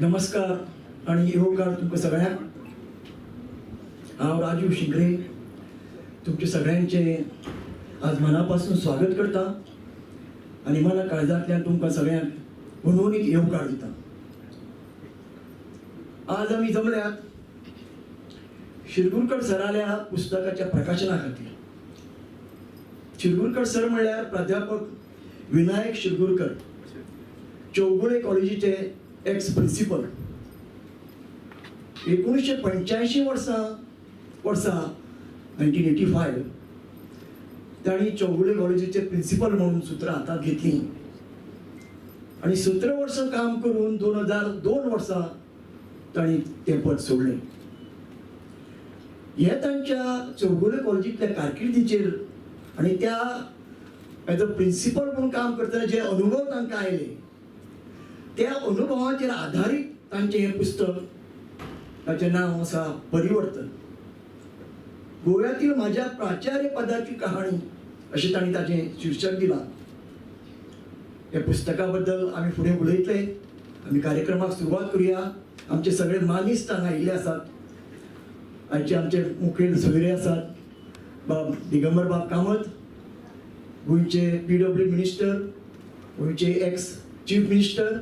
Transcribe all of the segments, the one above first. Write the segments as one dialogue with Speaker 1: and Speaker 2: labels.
Speaker 1: नमस्कार आणि येवकार तुमकां सगळ्यांक। हांव राजू शिंगरे तुमचे सगळ्यांचे आज मनापासून स्वागत करता आणि मला काळजांतल्यान तुमकां सगळ्यांक हुनहुनीत येवकार दिता। आज आमी जमल्यात शिरगुरकर सराल्या पुस्तकाच्या प्रकाशना खातीर। शिरगुरकर सर म्हणल्यार प्राध्यापक विनायक शिरगुरकर, चौगुले कॉलेजीचे एक्स प्रिन्सिपल। 1985 वर्सा 1985 तांणी चौगुले कॉलेजीचे प्रिन्सिपल म्हणून सुत्रां हातांत घेतली आणि 17 वर्सां काम करून 2002 वर्सा तांणी तें पद सोडलें। हे तांच्या चौगुले कॉलेजींतल्या कारकिर्दीचेर आणि त्या एज अ प्रिन्सिपल म्हणून काम करतना जे अनुभव तांकां आयले त्या अनुभवाचेर आधारीत तांचें हें पुस्तक, ताचें नांव आसा परिवर्तन। गोव्यातील माझ्या प्राचार्य पदाची कहाणी अशें तांणी ताचें शीर्षक दिलां। ह्या पुस्तका बद्दल आमी फुडें उलयतले, आमी कार्यक्रमाक सुरवात करुया। आमचे सगळे मानीस हांगा आयिल्ले आसात। आयचे आमचे मुखेल सोयरे आसात दिगंबर बाब कामत, गोंयचे PW मिनिस्टर, गोंयचे एक्स चीफ मिनिस्टर,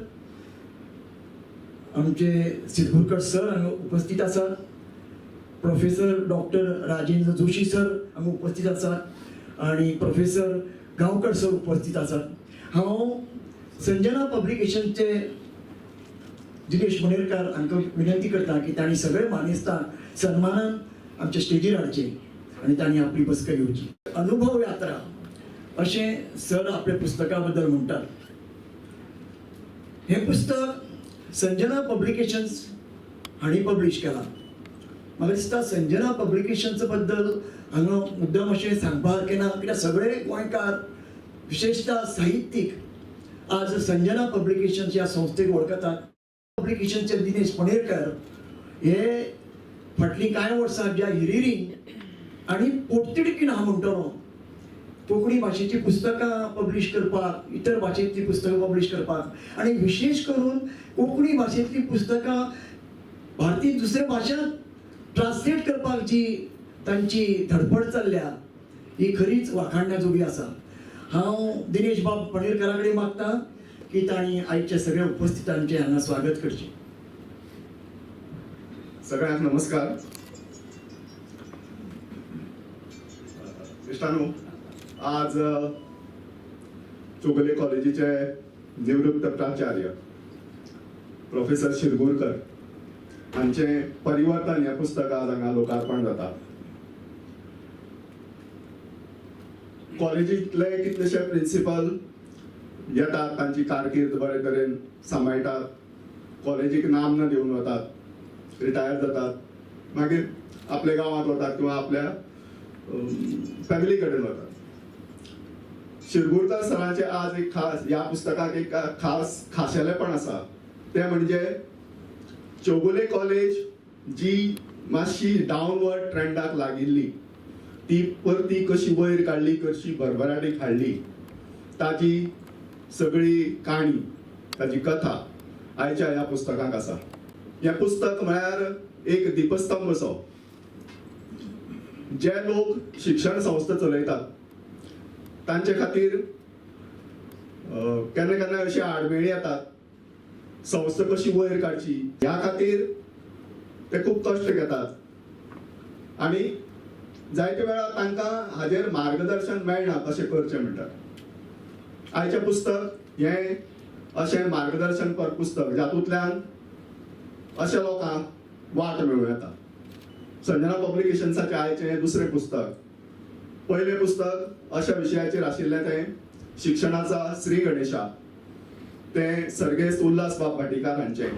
Speaker 1: आमचे शिरगुरकर सर हांगा उपस्थित आसात, professor doctor Rajendra Joshi sir हांगा उपस्थित आसात आणि प्रोफेसर गांवकर सर उपस्थित आसात। हांव संजना पब्लिकेशनचे दिनेश मणेरकार हांकां विनंती करता की तांणी सगळे मानेस्तां सन्मानान आमच्या स्टेजीर हाडचे आणि तांणी आपली बसका घेवची। अनुभव यात्रा अशें सर आपल्या पुस्तका बद्दल म्हणटात। हे पुस्तक संजना पब्लिकेशन्स हांणी पब्लिश केलां। म्हाका दिसता संजना पब्लिकेशन्स बद्दल हांगा मुद्दम अशें सांगपाक ना, कित्याक सगळे गोंयकार विशेषतः साहित्यीक आज संजना पब्लिकेशन्स ह्या संस्थेक वळखतात। पब्लिकेशनचे दिनेश मणेरकार हे फाटलीं कांय वर्सां ज्या हिरिरीन आनी पोर्तुगीजीन हांव म्हणटलो कोंकणी भाशेची पुस्तकां पब्लिश करपाक, इतर भाशेंतली पुस्तकां पब्लिश करपाक आणि विशेष करून कोंकणी भाशेंतली पुस्तकां भारतीय दुसऱ्या भाशांत ट्रान्सलेट करपाक जी तांची धडपड चल्ल्या ही खरीच वाखाणण्याजोगी आसा। हांव दिनेश बाब मणेरकारा कडेन मागतां की तांणी आयच्या सगळ्या उपस्थितांचें हांगा स्वागत करचें।
Speaker 2: सगळ्यांक नमस्कार। इश्टानो, आज चौगुले कॉलेजीचे निवृत्त प्राचार्य प्रोफेसर शिरगुरकर हांचे परिवर्तन ह्या पुस्तका आज हांगा लोकार्पण जाता। कॉलेजींतले कितलेशे प्रिन्सिपल येतात, तांची कारकीर्द बरे तरेन सांबाळटात, कॉलेजीक नाम न दिवन वतात, रिटायर जातात, मागीर आपल्या गांवांत वतात किंवा आपल्या फॅमिली कडेन वतात। शिरगुरकर सरांचे आज एक खास ह्या पुस्तकाक एक खास खाशेलेपण आसा, ते म्हणजे चौगुले कॉलेज जी मातशी डावनवर्ड ट्रेंडाक लागिल्ली ती परती कशी वयर काडली, कशी भरभराटीक हाडली, ताची सगळी काणी, ताची कथा आयच्या ह्या पुस्तकाक आसा। हे पुस्तक म्हळ्यार एक दीपस्तंभ असो। जे लोक शिक्षण संस्था चलयतात तांचे खातीर केन्ना केन्ना अशी आडमेळी येतात, संस्था कशी वयर काडची ह्या खातीर ते खूब कश्ट घेतात आणि जायते वेळा तांकां हाजेर मार्गदर्शन मेळना कशें करचें म्हणटात। आयचें पुस्तक हें अशें मार्गदर्शनपर पुस्तक जातूंतल्यान अशा लोकांक वाट मेळूं येता। संजना पब्लिकेशन्साचें आयचें हें दुसरें पुस्तक। पयलें पुस्तक अशा विशयाचेर आशिल्लें तें शिक्षणाचा श्री गणेशा, तें सर्गेस्त उल्हास बाब भाटीकार हांचें।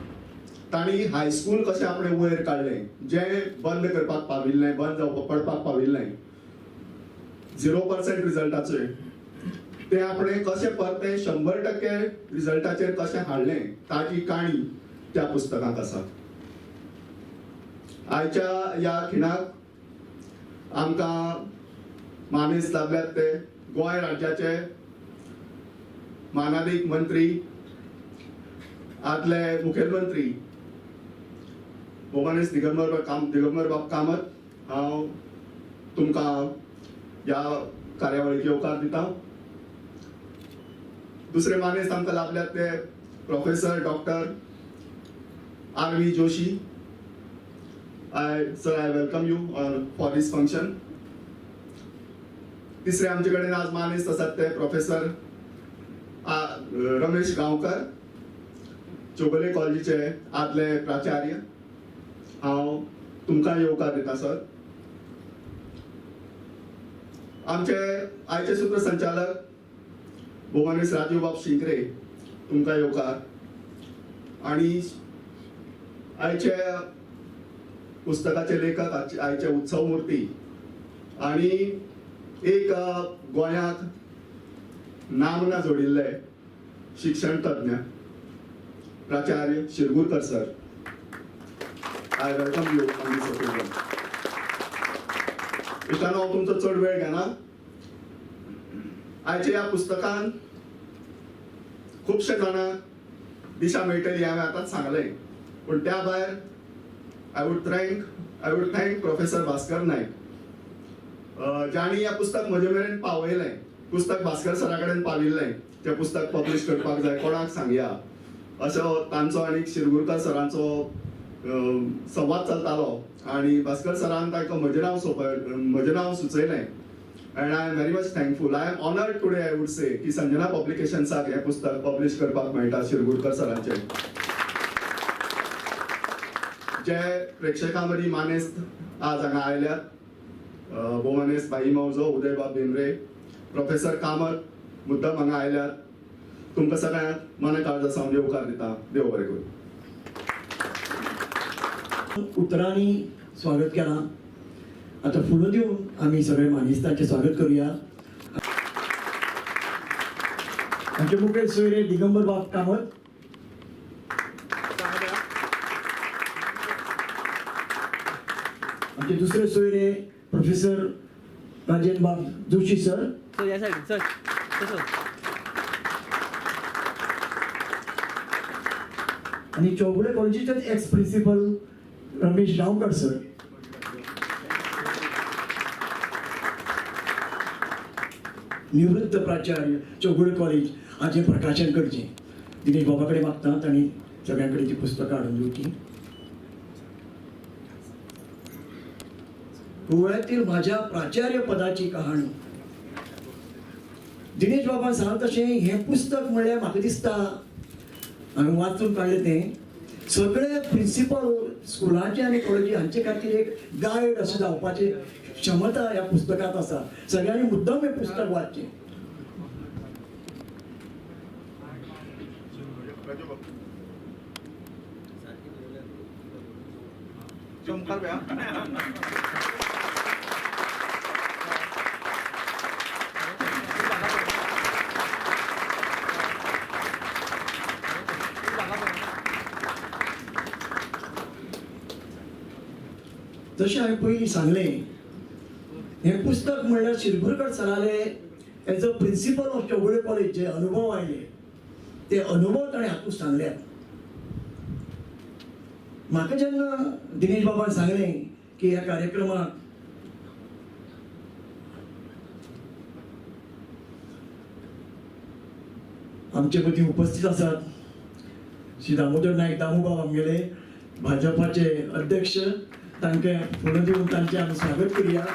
Speaker 2: तांणी हायस्कूल कशें आपणें वयर काडलें, जें बंद करपाक पाविल्लें, बंद पडपाक पाविल्लें 0% रिजल्टाचें, तें आपणें कशें परतें 100% रिजल्टाचेर कशें हाडलें ताची काणी त्या पुस्तकांत आसा। आयच्या ह्या खिणाक आमकां मानेस लाभल्यात ते गोंय राज्याचे मानाधिक मंत्री, आदले मुखेलमंत्री भोमानेस दिगंबर बाब कामत हांव तुमकां ह्या कार्यावळीक येवकार दिता. दुसरे मानेस्त आमकां लाभल्यात ते professor doctor R.V. Joshi. I welcome you for this function. तिसरे आमचे कडेन आज मानेस्त आसात ते प्रोफेसर रमेश गांवकर, चोगले कॉलेजीचे आदले प्राचार्य. हांव तुमकां येवकार दिता सर. आमचे आयचे सूत्रसंचालक भोमानेस राजीव बाब शिंकरे, तुमकां येवकार. आणि आयचे पुस्तकाचे लेखक, आयचे उत्सव मूर्ती आणि एक गोंयांत नामना जोडिल्ले शिक्षण तज्ञ प्राचार्य Shirgurkar sir. I welcome you on this occasion. इश्टानो, हांव तुमचो चड वेळ घेना. आयच्या ह्या पुस्तकान खुबशे जाणांक दिशा मेळटली हांवें आतांच सांगलें, पूण त्या भायर I would thank professor Bhaskar Naik, ज्यांनी ह्या पुस्तक म्हजे मेरेन पावयलें. पुस्तक भास्कर सरा कडेन पाविल्लें, तें पुस्तक पब्लीश करपाक जाय, कोणाक सांगया असो तांचो आनी शिरगुरकर सरांचो संवाद चलतालो. आणि भास्कर सरान तांकां म्हजें नांव सुचयलें. And I am very much thankful. I am honored today, I would say, की संजना पब्लिकेशन्साक हे पुस्तक पब्लिश करपाक मेळटा शिरगुरकर सरांचे. जे प्रेक्षकां मदीं मानेस्त आज हांगा आयल्यात, भोमानेस भाई मौजो, उदयबाब भेंब्रे, प्रोफेसर कामत मुद्दम हांगा आयल्यात. तुमकां सगळ्यांक मनाकाळजा सावन येवकार दिता. देव बरें करूं.
Speaker 1: उतरांनी स्वागत केलां. आता फुलं देऊन आम्ही सगळे मानेस्तांचे स्वागत करूया. आमचे मुखेल सोयरे दिगंबर बाब कामत, आमचे दुसरे सोयरे प्रोफेसर राजेंद्र बाब जोशी सर, आणि चौगुले कॉलेजीचे ex principal Ramesh Gaonkar sir. निवृत्त प्राचार्य चौगुले कॉलेज हाचें प्रकाशन करचें दिनेश बाबा कडेन मागतात आनी सगळ्यां कडेन ती पुस्तकां हाडून दिवची. गोव्यातील माझ्या प्राचार्य पदाची कहाणी. दिनेश बाबान सांगता तशें हें पुस्तक म्हणल्यार म्हाका दिसता हांवें वाचून काडलें तें सगळे प्रिन्सिपल स्कुलांचे आनी कॉलेजी हांचे खातीर एक गायड अशें जावपाचें क्षमता ह्या पुस्तकात आसा. सगळ्यांनी मुद्दम हे पुस्तक वाचचें. जशें हांवें पयलीं सांगलें, हे पुस्तक म्हणल्यार शिरगुरकर सराले as a principal of Chougule college जे अनुभव आयले ते अनुभव ताणें हातूंत सांगल्यात. म्हाका जेन्ना दिनेश बाबान सांगलें की ह्या कार्यक्रमाक आमचे मदीं उपस्थित आसात श्री दामोदर नायक दामू बाब आमगेले भाजपाचे अध्यक्ष, तांकां फुलां दिवन तांचें आमी स्वागत करुया.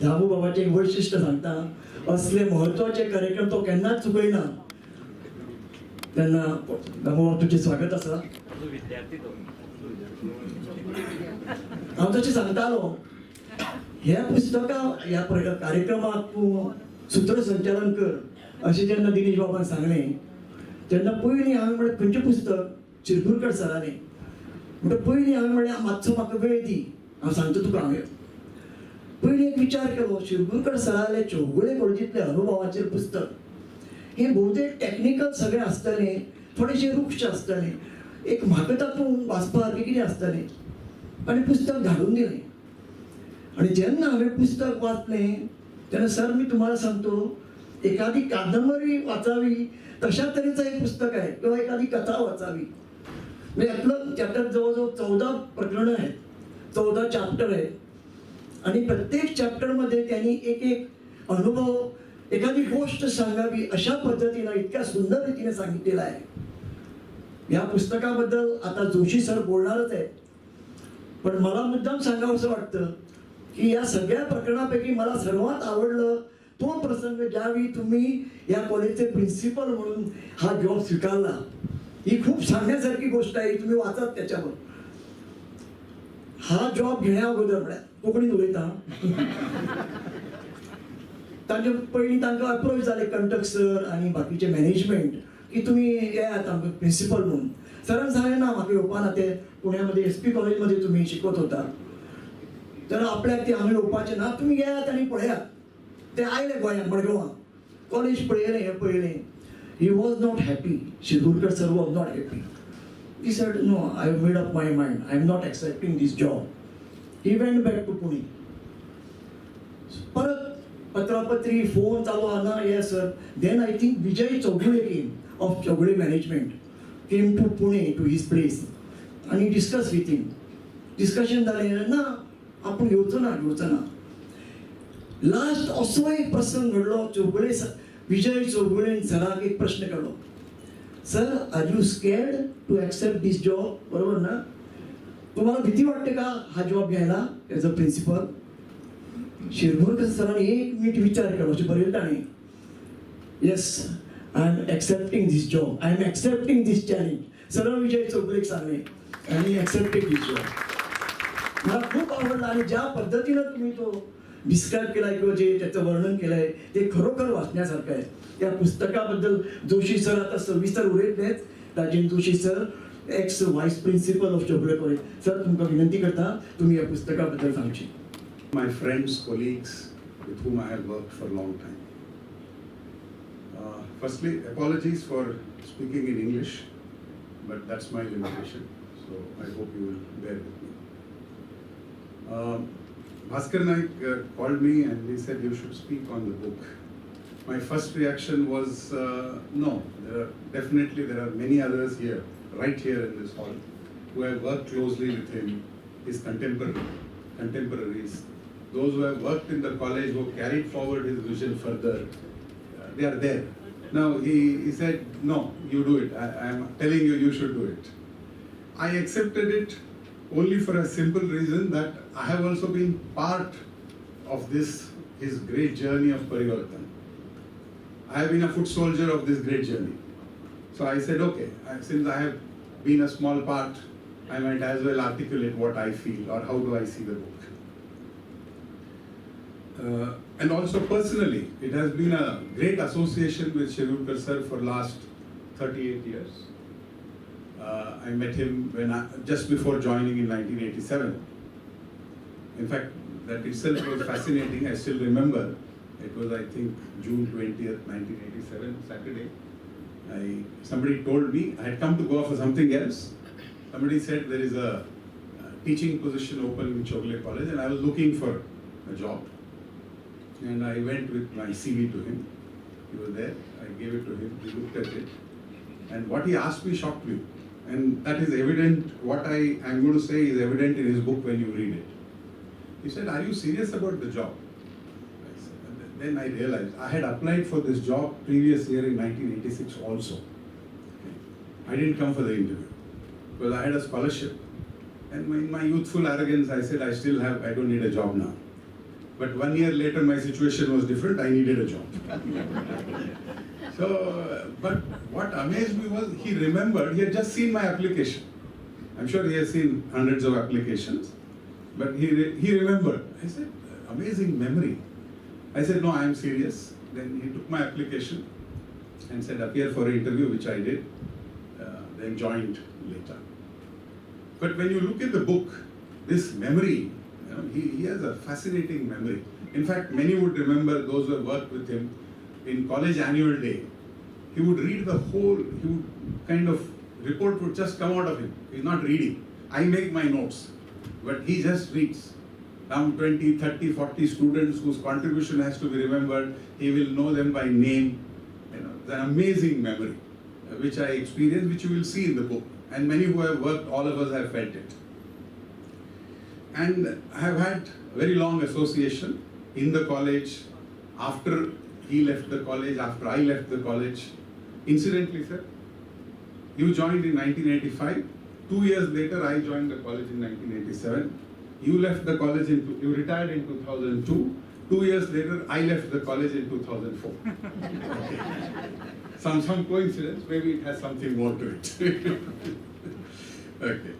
Speaker 1: दामू बाबाचें एक वैशिश्ट सांगता, असले म्हत्वाचे कार्यक्रम तो केन्नाच चुकयना. तेन्ना दामू बाब तुजें स्वागत आसा. हांव तशें सांगतालो ह्या पुस्तका ह्या कार्यक्रमाक तूं सूत्रसंचालन कर अशें जेन्ना दिनेश बाबान सांगलें तेन्ना पयलीं हांवें म्हणलें खंयचें पुस्तक शिरगुरकर सरालें. म्हणटा पयलीं हांवें म्हणलें मातसो म्हाका वेळ दी, हांव सांगता तुका. हांवें पयलीं एक विचार केलो, शिरगुरकर सराले चौगुले कॉलेजींतले अनुभवाचेर पुस्तक. हें भोवतेक टॅक्निकल सगळें आसतलें, थोडेशें रुक्ष आसतलें, एक म्हाका तातूंत वाचपा सारकें कितें आसतलें. आनी पुस्तक धाडून दिलें. आणि जेन्ना हांवें पुस्तक वाचलें तेन्ना सर मी तुम्हाला सांगतो एखादी कादंबरी वाचावी तशा तऱ्हेचं एक पुस्तक आहे किंवा एखादी कथा वाचावी. म्हणजे यातलं त्याच्यात जवळजवळ 14 प्रकरणं आहेत, 14 चॅप्टर आहेत आणि प्रत्येक चॅप्टरमध्ये त्यांनी एक एक अनुभव, एखादी गोष्ट सांगावी अशा पद्धतीनं इतक्या सुंदर रीतीने सांगितलेला आहे. या पुस्तकाबद्दल आता जोशी सर बोलणारच आहे, पण मला मुद्दाम सांगावं असं वाटतं की या सगळ्या प्रकरणापैकी मला सर्वात आवडलं तो प्रसंग ज्यावेळी तुम्ही या कॉलेजचे प्रिन्सिपल म्हणून हा जॉब स्वीकारला. ही खूप सांगण्यासारखी गोष्ट आहे, तुम्ही वाचत त्याच्यावर. हा जॉब घेण्या अगोदर कोकणी उलयता तांचे पहिली तांकां अप्रोच झाले कंटक सर आणि बाकीचे मॅनेजमेंट की तुम्ही येयात आमकां प्रिन्सिपल म्हणून. सरान सांगलें ना म्हाका येवपा ना, ते पुण्यामध्ये SP कॉलेजमध्ये तुम्ही शिकवत होता, तर आपल्याक ते हांगा येवपाचें ना, तुम्ही येयात आणि पळयात. ते आयले गोंयांत मडगांवां, कॉलेज पळयलें, हें पळयलें. He was not happy. Shirpurkar sir was not happy. He said, no, I have made up my mind. I am not accepting this job. He went back to Pune. परत पत्रापत्री फोन चालू आना, yes sir. Then I think Vijay Chougule came of Chougule management came to Pune to his place and he discussed with him. Discussion झाले ना, आपण येवचो ना. Last असो एक प्रसंग घडलो. चौगुले विजय चौगुले सराक एक प्रश्न केलो, sir are you scared to accept this job? बरोबर ना, तुम्हाला भीती वाटते का हा जॉब घ्यायला ॲज अ प्रिन्सिपल? शिरभोरकर सरांनी 1 मिनिट विचार केलो, अशें बरयलें ताणें, yes I am accepting this job, I am accepting this challenge. सरळ विजय चौगुलेक सांगलें आणि एक्सेप्टेड दिस जॉब. मला खूप आवडलं आणि ज्या पद्धतीनं तुम्ही तो डिस्क्राईब केलाय किंवा जे त्याचं वर्णन केलंय ते खरोखर वाचण्यासारखं आहे. त्या पुस्तकाबद्दल जोशी सर आता सविस्तर उलयत नाहीत. Rajendra Joshi sir, ex vice principal of Chougule college. Sir तुमकां विनंती करता तुम्ही या पुस्तकाबद्दल सांगची.
Speaker 3: My friends, colleagues with whom I have worked for a long time. Firstly, apologies for speaking in English, but that's my limitation. So I hope you will bear with me. Bhaskar Naik called me and he said you should speak on the book. My first reaction was no. There are many others here, right here in this hall, who have worked closely with him, his contemporaries. Those who have worked in the college, who carried forward his vision further, they are there. Now he said, no, you do it. I am telling you, you should do it. I accepted it only for a simple reason that I have also been part of his great journey of Parivartan. I have been a foot soldier of this great journey. So I said, okay, since I have been a small part, I might as well articulate what I feel or how do I see the book. And also personally, it has been a great association with Shirulkar sir for last 38 years. I met him just before joining in 1987. In fact, that itself was fascinating. I still remember. It was, I think, June 20th, 1987, Saturday. Somebody told me, I had come to go for something else. Somebody said there is a teaching position open in Chougule College and I was looking for a job. And I went with my CV to him. He was there. I gave it to him. He looked at it. And what he asked me shocked me. And that is evident. What I am going to say is evident in his book when you read it. He said, are you serious about the job? Then I realized I had applied for this job previous year in 1986 also. I didn't come for the interview because I had a scholarship. And in my youthful arrogance, I said, I don't need a job now. But 1 year later, my situation was different. I needed a job. But what amazed me was he remembered, he had just seen my application. I'm sure he has seen hundreds of applications. But he remembered. I said, amazing memory. I said, no, I am serious. Then he took my application and said, appear for an interview, which I did. Then joined later. But when you look at the book, this memory, he has a fascinating memory. In fact, many would remember, those who have worked with him, in college annual day, he would read the whole, he would kind of, report would just come out of him. He's not reading. I make my notes, but he just reads. Around 20, 30, 40 students whose contribution has to be remembered. He will know them by name. You know, it's an amazing memory, which I experienced, which you will see in the book. And many who have worked, all of us have felt it. And I have had very long association in the college, after he left the college, after I left the college. Incidentally, sir, you joined in 1985. 2 years later, I joined the college in 1987. You left the college you retired in 2002. 2 years later, I left the college in 2004. Some coincidence, maybe it has something more to it. Okay.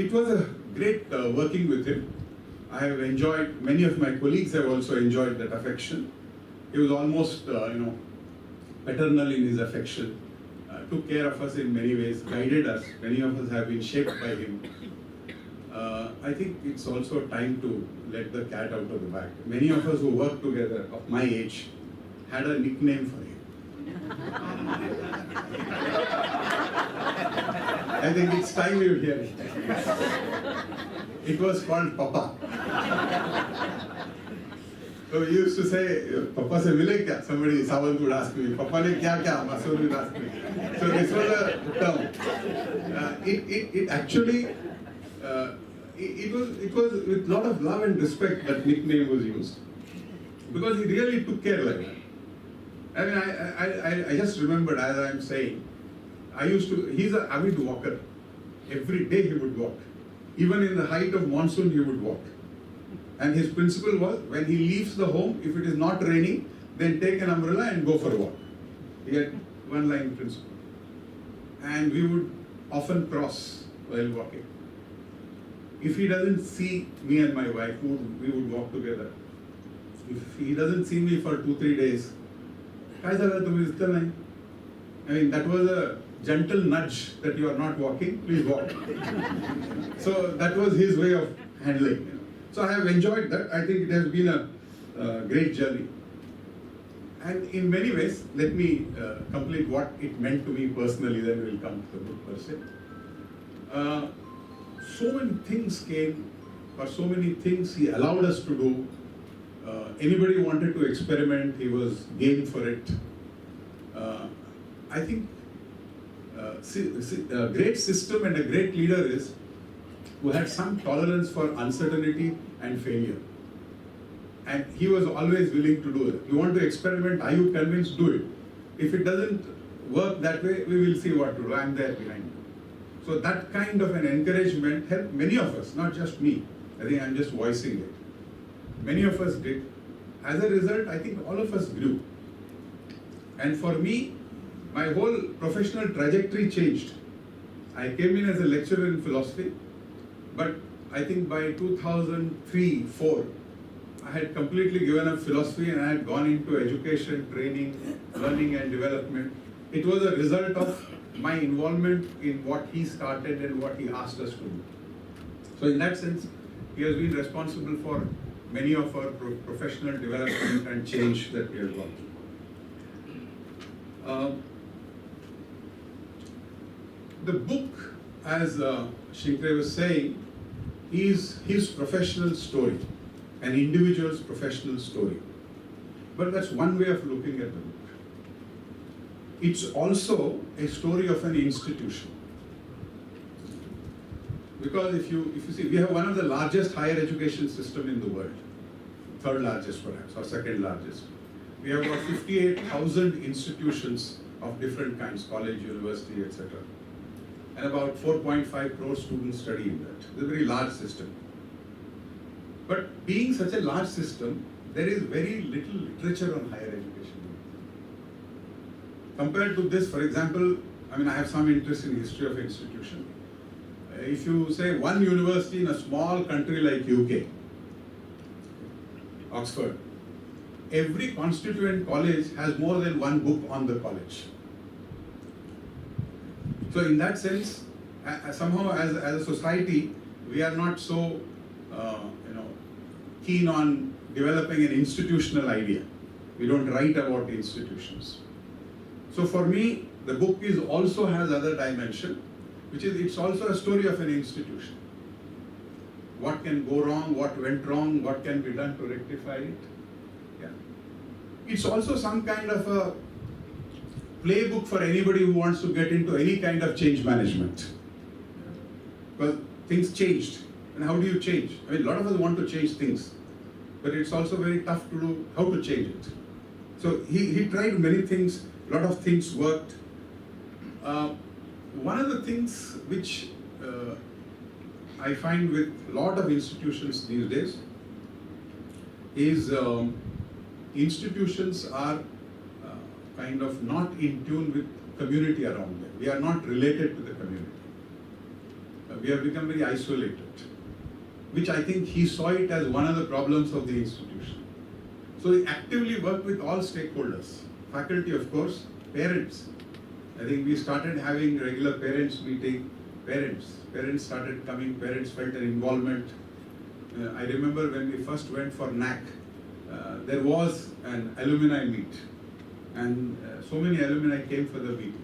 Speaker 3: It was a great working with him. I have enjoyed, many of my colleagues have also enjoyed that affection. He was almost, paternal in his affection, took care of us in many ways, guided us. Many of us have been shaped by him. I think it's also time to let the cat out of the bag. Many of us who work together of my age had a nickname for him. I think it's time you hear it. It was called Papa. So we used to say, Papa se mile kya? Somebody, Sawant would ask me, Papa ne kya kya? Masood would ask me. So this was a term. It actually, it was with a lot of love and respect that nickname was used. Because he really took care of it. I mean, I just remembered, as I'm saying, he's an avid walker. Every day he would walk. Even in the height of monsoon, he would walk. And his principle was, when he leaves the home, if it is not raining, then take an umbrella and go for a walk. He had one line principle. And we would often cross while walking. If he doesn't see me and my wife, we would walk together. If he doesn't see me for 2-3 days, I mean, that was a gentle nudge that you are not walking, please walk. So that was his way of handling. You know. So I have enjoyed that. I think it has been a great journey. And in many ways, let me complete what it meant to me personally, then we'll come to the book per se. So many things came, or so many things he allowed us to do. Anybody wanted to experiment, he was game for it. I think a great system and a great leader is who had some tolerance for uncertainty and failure. And he was always willing to do it. You want to experiment, are you convinced? Do it. If it doesn't work that way, we will see what to do. I'm there behind you. So that kind of an encouragement helped many of us, not just me. I think I'm just voicing it. Many of us did. As a result, I think all of us grew. And for me, my whole professional trajectory changed. I came in as a lecturer in philosophy, but I think by 2003-04, I had completely given up philosophy and I had gone into education, training, learning and development. It was a result of my involvement in what he started and what he asked us to do. So in that sense, he has been responsible for many of our professional development and change that we have gone through. The book, as Shinkre was saying, is his professional story, an individual's professional story. But that's one way of looking at the book. It's also a story of an institution. Because if you see, we have one of the largest higher education system in the world, third largest perhaps, or second largest. We have about 58,000 institutions of different kinds, college, university, etc. And about 4.5 crore students study in that. It's a very large system. But being such a large system, there is very little literature on higher education. Compared to this, for example, I mean, I have some interest in history of institution. If you say one university in a small country like UK, Oxford, every constituent college has more than one book on the college. So in that sense, somehow as a society, we are not so keen on developing an institutional idea. We don't write about institutions. So for me, the book also has other dimension, which is it's also a story of an institution. what can go wrong, what went wrong, what can be done to rectify it. Yeah. It's also some kind of a playbook for anybody who wants to get into any kind of change management. Well, things changed. And how do you change? I mean, a lot of us want to change things, but it's also very tough to do how to change it. So he tried many things, a lot of things worked. One of the things which I find with a lot of institutions these days is institutions are kind of not in tune with community around them. We are not related to the community. We have become very isolated, which I think he saw it as one of the problems of the institution. So he actively worked with all stakeholders, faculty of course, parents. I think we started having regular parents meeting, parents started coming, parents felt an involvement. I remember when we first went for NAC, there was an alumni meet, and so many alumni came for the meeting.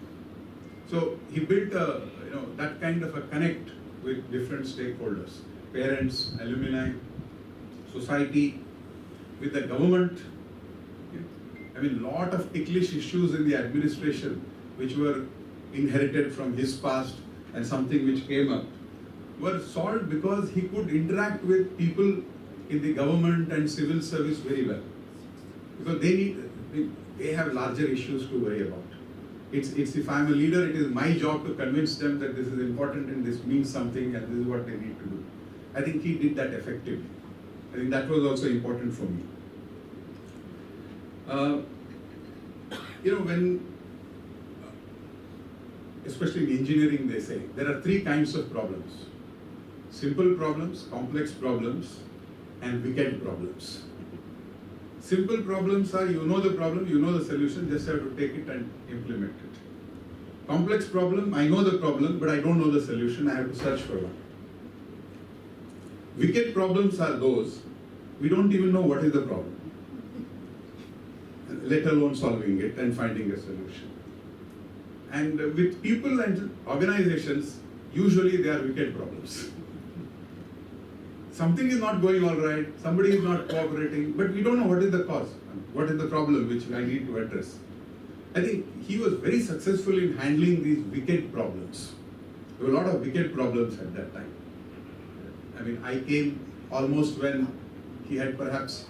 Speaker 3: So he built that kind of a connect with different stakeholders, parents, alumni, society, with the government. I mean, lot of ticklish issues in the administration which were inherited from his past and something which came up were solved because he could interact with people in the government and civil service very well. Because they have larger issues to worry about. It's if I'm a leader, it is my job to convince them that this is important and this means something and this is what they need to do. I think he did that effectively. I think that was also important for me. When, especially in engineering, they say there are three kinds of problems: simple problems, complex problems, and wicked problems. Simple problems are, you know the problem, you know the solution, just have to take it and implement it. Complex problem, I know the problem, but I don't know the solution, I have to search for one. Wicked problems are those, we don't even know what is the problem, let alone solving it and finding a solution. And with people and organizations, usually they are wicked problems. Something is not going all right, somebody is not cooperating, but we don't know what is the cause, what is the problem which I need to address. I think he was very successful in handling these wicked problems. There were a lot of wicked problems at that time. I mean, I came almost when he had perhaps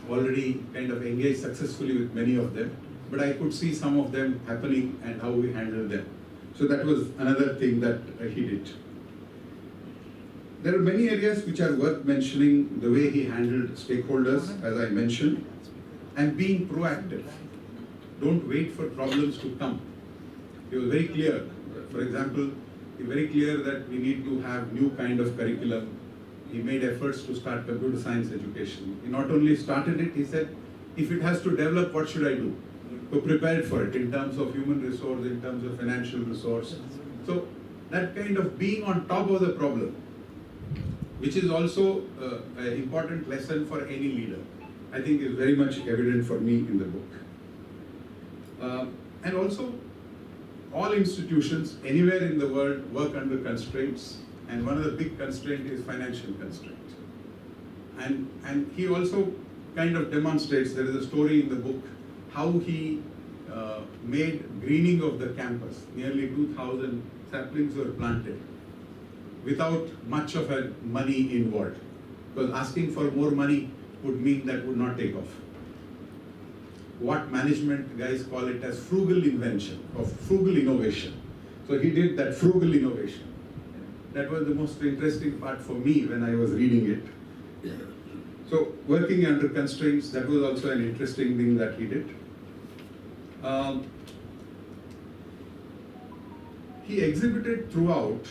Speaker 3: already kind of engaged successfully with many of them, but I could see some of them happening and how we handled them. So that was another thing that he did. There are many areas which are worth mentioning: the way he handled stakeholders, as I mentioned, and being proactive. Don't wait for problems to come. He was very clear. For example, he was very clear that we need to have new kind of curriculum. He made efforts to start computer science education. He not only started it, he said, if it has to develop, what should I do to prepare for it in terms of human resource, in terms of financial resource. So that kind of being on top of the problem, which is also an important lesson for any leader, I think is very much evident for me in the book. And also, all institutions anywhere in the world work under constraints, and one of the big constraints is financial constraint. And he also kind of demonstrates, there is a story in the book, how he made greening of the campus. Nearly 2,000 saplings were planted without much of a money involved, because asking for more money would mean that would not take off. What management guys call it as frugal invention or frugal innovation. So he did that frugal innovation. That was the most interesting part for me when I was reading it. So working under constraints, that was also an interesting thing that he did. He exhibited throughout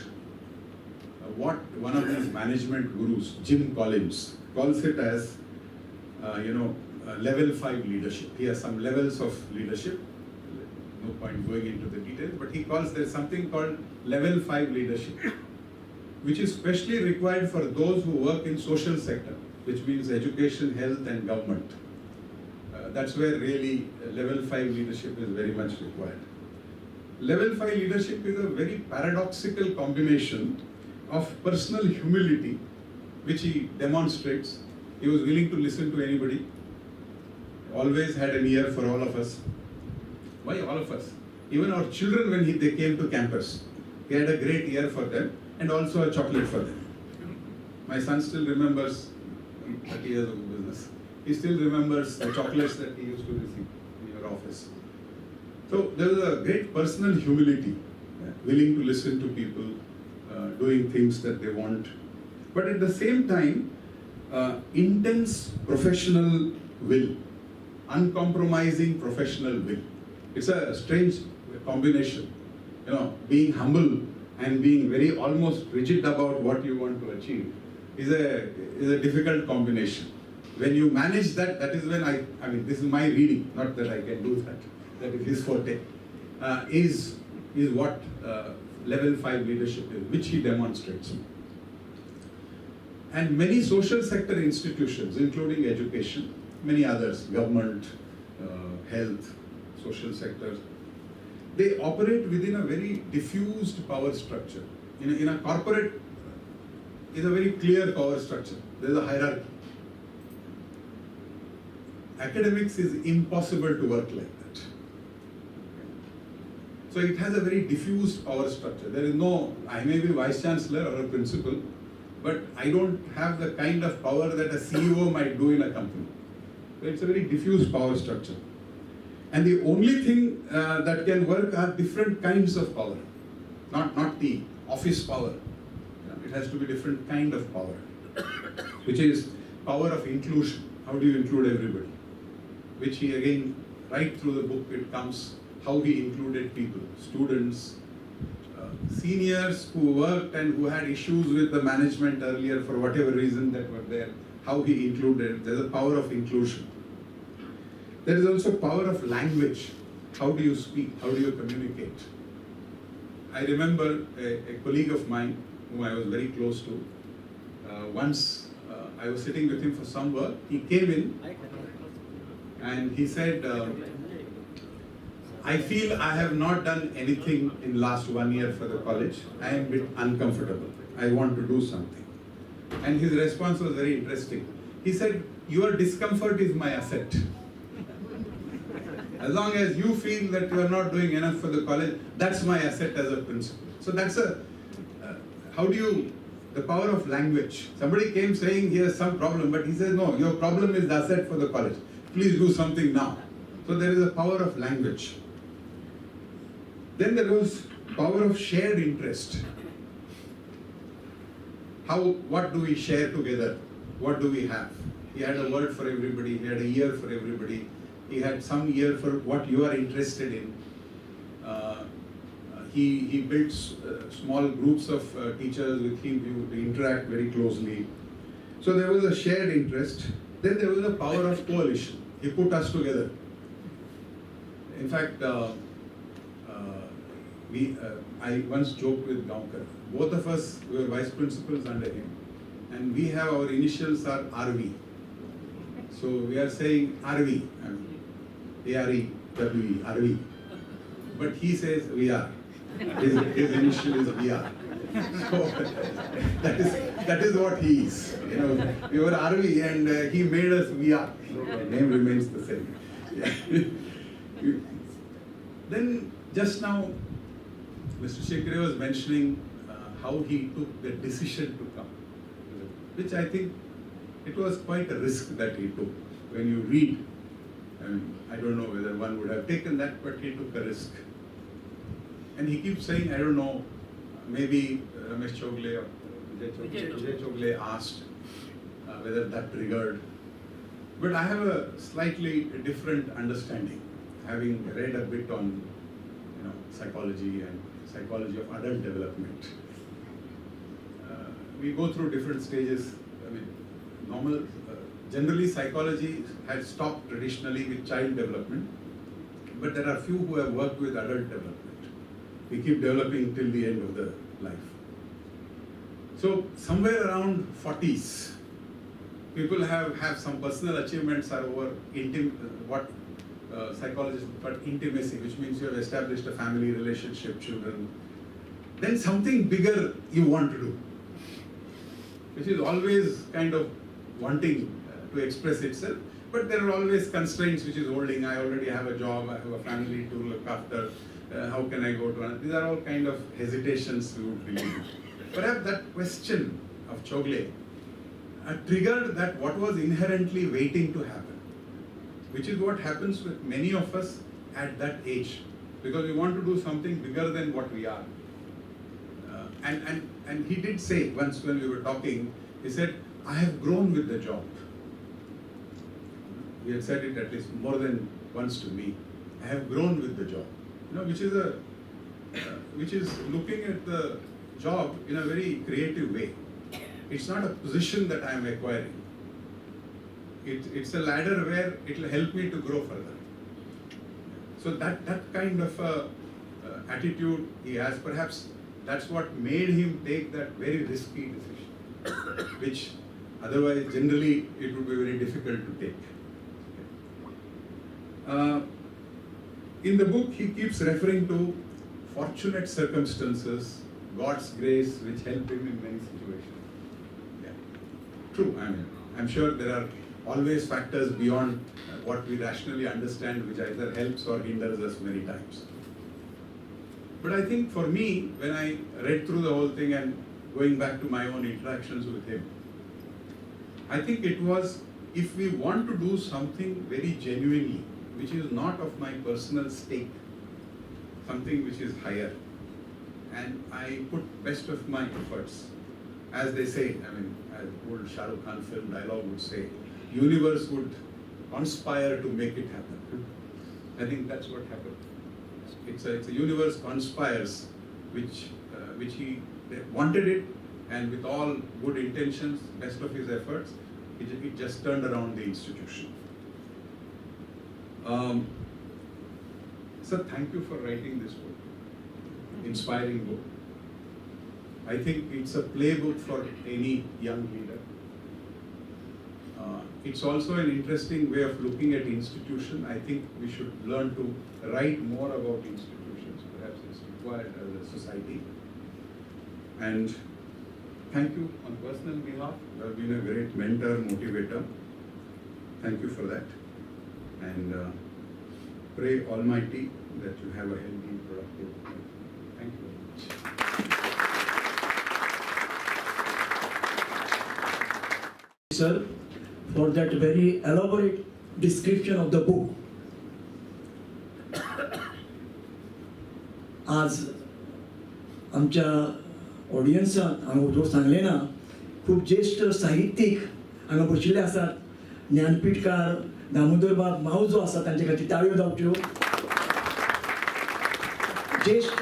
Speaker 3: what one of these management gurus, Jim Collins, calls it as, level 5 leadership. He has some levels of leadership. No point going into the details, but he calls there something called level 5 leadership, which is specially required for those who work in social sector, which means education, health, and government. That's where really level 5 leadership is very much required. Level 5 leadership is a very paradoxical combination of personal humility which he demonstrates. He was willing to listen to anybody. Always had an ear for all of us. Why all of us? Even our children, when they came to campus, he had a great ear for them and also a chocolate for them. My son still remembers 30 years of business. He still remembers the chocolates that he used to receive in your office. So there was a great personal humility, willing to listen to people, doing things that they want. But at the same time, intense professional will, uncompromising professional will. It's a strange combination, being humble and being very almost rigid about what you want to achieve is a difficult combination. When you manage that, that is when I mean, this is my reading, not that I can do that, that is his forte, is what level 5 leadership is, which he demonstrates. And many social sector institutions, including education, many others, government, health, social sectors, they operate within a very diffused power structure. In a corporate, is a very clear power structure. There is a hierarchy. Academics is impossible to work like that. So it has a very diffused power structure. There is no, I may be vice chancellor or a principal, but I don't have the kind of power that a CEO might do in a company. So it's a very diffused power structure. And the only thing that can work are different kinds of power, not the office power. It has to be different kind of power, which is power of inclusion. How do you include everybody? Which he again, right through the book, it comes how he included people, students, seniors who worked and who had issues with the management earlier for whatever reason that were there, how he included. There's a power of inclusion. There is also power of language. How do you speak? How do you communicate? I remember a colleague of mine whom I was very close to. Once I was sitting with him for some work. He came in and he said, I feel I have not done anything in last 1 year for the college. I am a bit uncomfortable. I want to do something. And his response was very interesting. He said, your discomfort is my asset. As long as you feel that you are not doing enough for the college, that's my asset as a principal. So that's the power of language. Somebody came saying he has some problem, but he says, no, your problem is the asset for the college. Please do something now. So there is a power of language. Then there was power of shared interest. What do we share together? What do we have? He had a word for everybody, he had a ear for everybody. He had some ear for what you are interested in. He built small groups of teachers with him. They interact very closely. So there was a shared interest. Then there was a power of coalition. He put us together. In fact, I once joked with Gaonkar. Both of us were vice principals under him, and we have our initials are RV. So we are saying RV. AREWE, RV. But he says VR. His initial is VR. So that is what he is. We were RV and he made us VR. So the name remains the same. Yeah. Then just now, Mr. Shekare was mentioning how he took the decision to come, which I think it was quite a risk that he took. When you read, I don't know whether one would have taken that, but he took a risk. And he keeps saying, I don't know, maybe Ramesh Chogle or Vijay Chogle asked whether that triggered. But I have a slightly different understanding, having read a bit on psychology and psychology of adult development. We go through different stages. Generally psychology has stopped traditionally with child development, but there are few who have worked with adult development. We keep developing till the end of the life. So somewhere around 40s, people have some personal achievements are over what psychologists call intimacy, which means you have established a family relationship, children. Then something bigger you want to do. which is always kind of wanting to express itself. But there are always constraints which is holding. I already have a job, I have a family to look after. How can I go to another? These are all kind of hesitations we would believe. Perhaps that question of Chogle triggered that what was inherently waiting to happen, which is what happens with many of us at that age, because we want to do something bigger than what we are. And he did say once when we were talking, he said, I have grown with the job. He had said it at least more than once to me. I have grown with the job. Which is looking at the job in a very creative way. It's not a position that I am acquiring. It's a ladder where it will help me to grow further. So that kind of attitude he has, perhaps that's what made him take that very risky decision, which otherwise generally it would be very difficult to take. In the book, he keeps referring to fortunate circumstances, God's grace, which helped him in many situations. Yeah. True, I'm sure there are always factors beyond what we rationally understand, which either helps or hinders us many times. But I think for me, when I read through the whole thing and going back to my own interactions with him, I think it was, if we want to do something very genuinely, which is not of my personal stake, something which is higher, and I put best of my efforts, as they say, as old Shah Rukh Khan film dialogue would say, universe would conspire to make it happen. I think that's what happened. It's a universe conspires, which he wanted it, and with all good intentions, best of his efforts, it just turned around the institution. Sir, thank you for writing this book, inspiring book. I think it's a playbook for any young leader. It's also an interesting way of looking at institution. I think we should learn to write more about institutions. Perhaps it's required as a society. And thank you on personal behalf. You have been a great mentor, motivator. Thank you for that. And pray Almighty that you have a healthy, productive life. Thank you very much.
Speaker 1: Sir, for that very elaborate description of the book. आज आमच्या ऑडियन्साक हांगा उजो सांगले ना, खूब ज्येष्ठ साहित्यीक हांगा बशिल्ले आसात. ज्ञानपीठकार दामोदर बाब मावजो आसा, तांचे खातीर ताळयो जावच्यो. ज्येष्ठ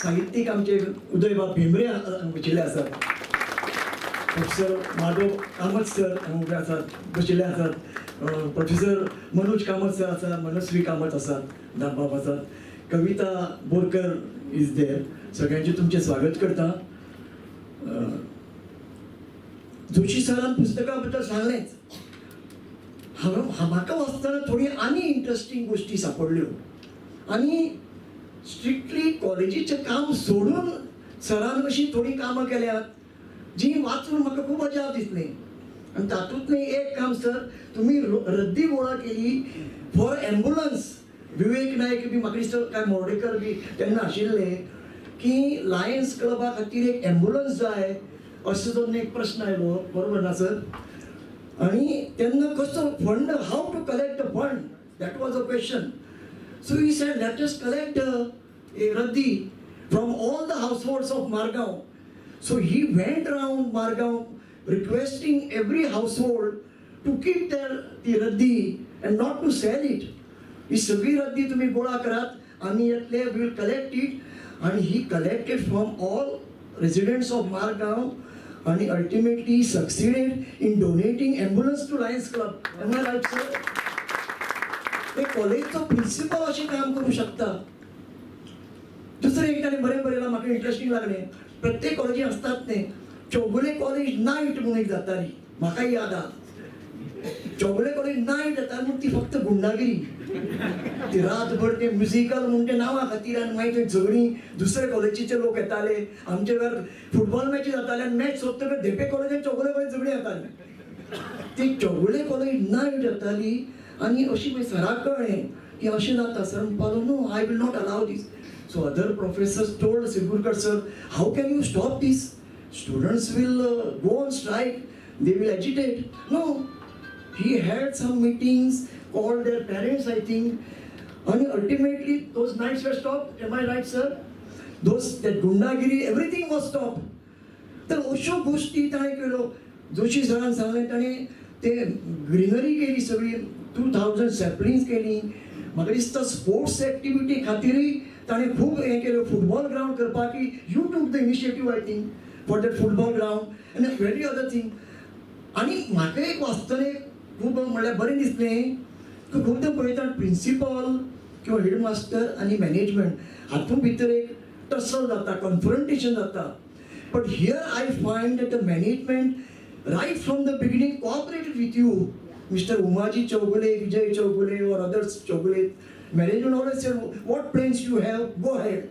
Speaker 1: साहित्यीक आमचे उदय बाब भेंब्रे हांगा बशिल्ले आसात. प्रोफेसर माधव कामत सर हांगा उबे आसात, बशिल्ले आसात. प्रोफेसर मनोज कामत सर आसा, मनस्वी कामत आसात, दामबाब आसात. कविता बोरकर इज देर. सगळ्यांचे तुमचे स्वागत करता. जोशी सरान पुस्तका बद्दल सांगलेंच. म्हाका वाचतना थोडी आनी इंटरेस्टिंग गोष्टी सापडल्यो, आनी स्ट्रिक्टली कॉलेजीचें काम सोडून सरान अशी थोडी कामां केल्यात जी वाचून म्हाका खूब अजाप दिसली. आनी तातूंतलें एक काम सर, तुमी रद्दी गोळा केली फॉर एम्ब्युलन्स. विवेक नायक बी म्हाका दिसता काय मोर्डेकर बी तेन्ना आशिल्ले की लायन्स क्लबा खातीर एक एम्ब्युलन्स जाय असो जो एक प्रश्न आयलो, बरोबर ना सर? आणि तेन्ना कसो fund, how to collect a fund, that was a question. So he said let us collect a raddi from all the households of Margao. So he went around Margao requesting every household to keep the raddi and not to sell it. ही सगळी रद्दी तुम्ही गोळा करात, आम्ही यातले will collect it. आणि he collected from all residents of Margao, आणि ultimately succeeded in donating ambulance to Lions Club. Am I right sir? हे कॉलेजचो प्रिन्सिपल अशें काम करू शकता. दुसरें एक ताणें बरें बरयलां, म्हाका इंट्रस्टिंग लागलें. प्रत्येक कॉलेजीन आसतात तें चौगुले कॉलेज नायट म्हणून एक जाताली, म्हाका याद आहा. चौगुले कॉलेज नाईट येता म्हूण ती फक्त गुंडागिरी. ती रातभर ते म्युझिकल म्हूण ते नांवा खातीर आनी मागीर थंय झगडीं दुसरे कॉलेजीचे लोक येताले. आमचे घर फुटबॉल मॅची जाताले आनी मॅच सोंपतकच धेपे कॉलेज आनी चौगुले कॉलेज झगडीं येताले. ती चौगुले कॉलेज नाईट येताली आनी अशी मागीर सराक कळ्ळें की अशें जाता. सर म्हणपालो no I will not allow this. So other professors told Sigurkar sir, how can you stop this? Students will go on strike, they will agitate. No, he had some meetings, called their parents I think, and ultimately those nights were stopped. Am I right, sir? That gundagiri, everything was stopped. तर अश्यो गोष्टी ताणें केलो. जोशी सरान सांगलें ताणें ते greenery केली सगळी 2000 सॅपलिंग्स केली. म्हाका दिसता स्पोर्ट्स एक्टिविटी खातीरय ताणें खूब हें केलें. फुटबॉल ग्रावंड करपाक you took the initiative I think for that football ground आनी व्हेरी अदर थिंग. आनी म्हाका एक वाचतलें खूब म्हणल्यार बरें दिसलें की खूब ते पळयता प्रिंसिपल किंवा हेडमास्टर आनी मॅनेजमेंट हातूंत भितर एक टसल जाता, कन्फ्रंटेशन जाता. But here I find that the management right from the beginning cooperated with you. Mr. Umaji Chaugule, Vijay Chaugule or others Chaugule, management always said, what plans you have, go ahead.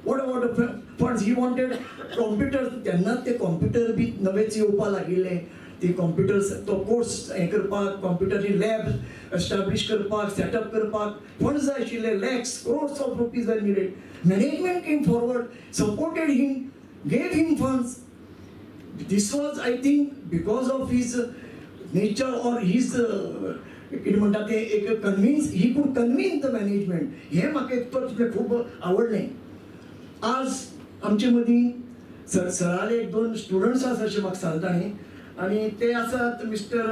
Speaker 1: What about the funds? He wanted computers. त्यांना ते computer बी नवेच येवपा लागिल्ले. ते computers तो course हें करपाक, कॉम्प्युटरची lab establish करपाक, सेटअप करपाक फंड्स जाय आशिल्ले. Lakhs crores of rupees are needed. Management came forward, supported him, gave him funds. This was, I think, because of his nature or his कितें म्हणटा तें एक convince, he could convince the management. हें म्हाका एक खूब आवडलें. आज आमचे मदीं सराले एक दोन स्टुडंट्स आसा अशें म्हाका सांगताले आनी ते आसात मिस्टर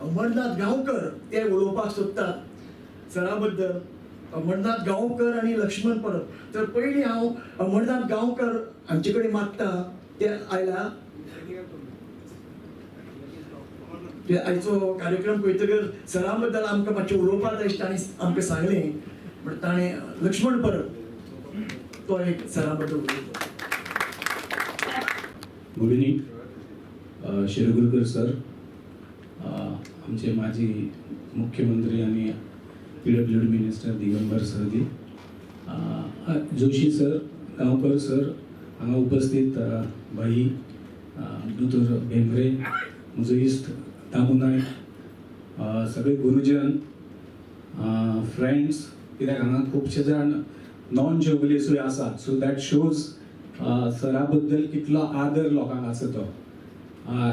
Speaker 1: अमरनाथ गांवकर. ते उलोवपाक सोदतात सरा बद्दल. अमरनाथ गांवकर आनी लक्ष्मण परब. तर पयलीं हांव अमरनाथ गांवकर हांचे कडेन मागता. ते आयला आयचो कार्यक्रम पळयतकच सरा बद्दल आमकां मातशें उलोवपाक जाय ताणें आमकां सांगलें. बट ताणें लक्ष्मण परब तो एक सरा बद्दल उलयता.
Speaker 4: गुड इव्हनिंग शिरगुरकर सर, आमचे माजी मुख्यमंत्री आणि PWD मिनिस्टर दिगंबर सरदी, जोशी सर, गांवकर सर, हांगा उपस्थित भाई दोतोर भेंब्रे, म्हजो इश्ट दामू नायक, सगळे गुरुजन, फ्रेंड्स, कित्याक हांगा खुबशे जाण नॉन चौगुलेसूय आसात. सो दॅट शोज सरा बद्दल कितलो आदर लोकांक आसा तो.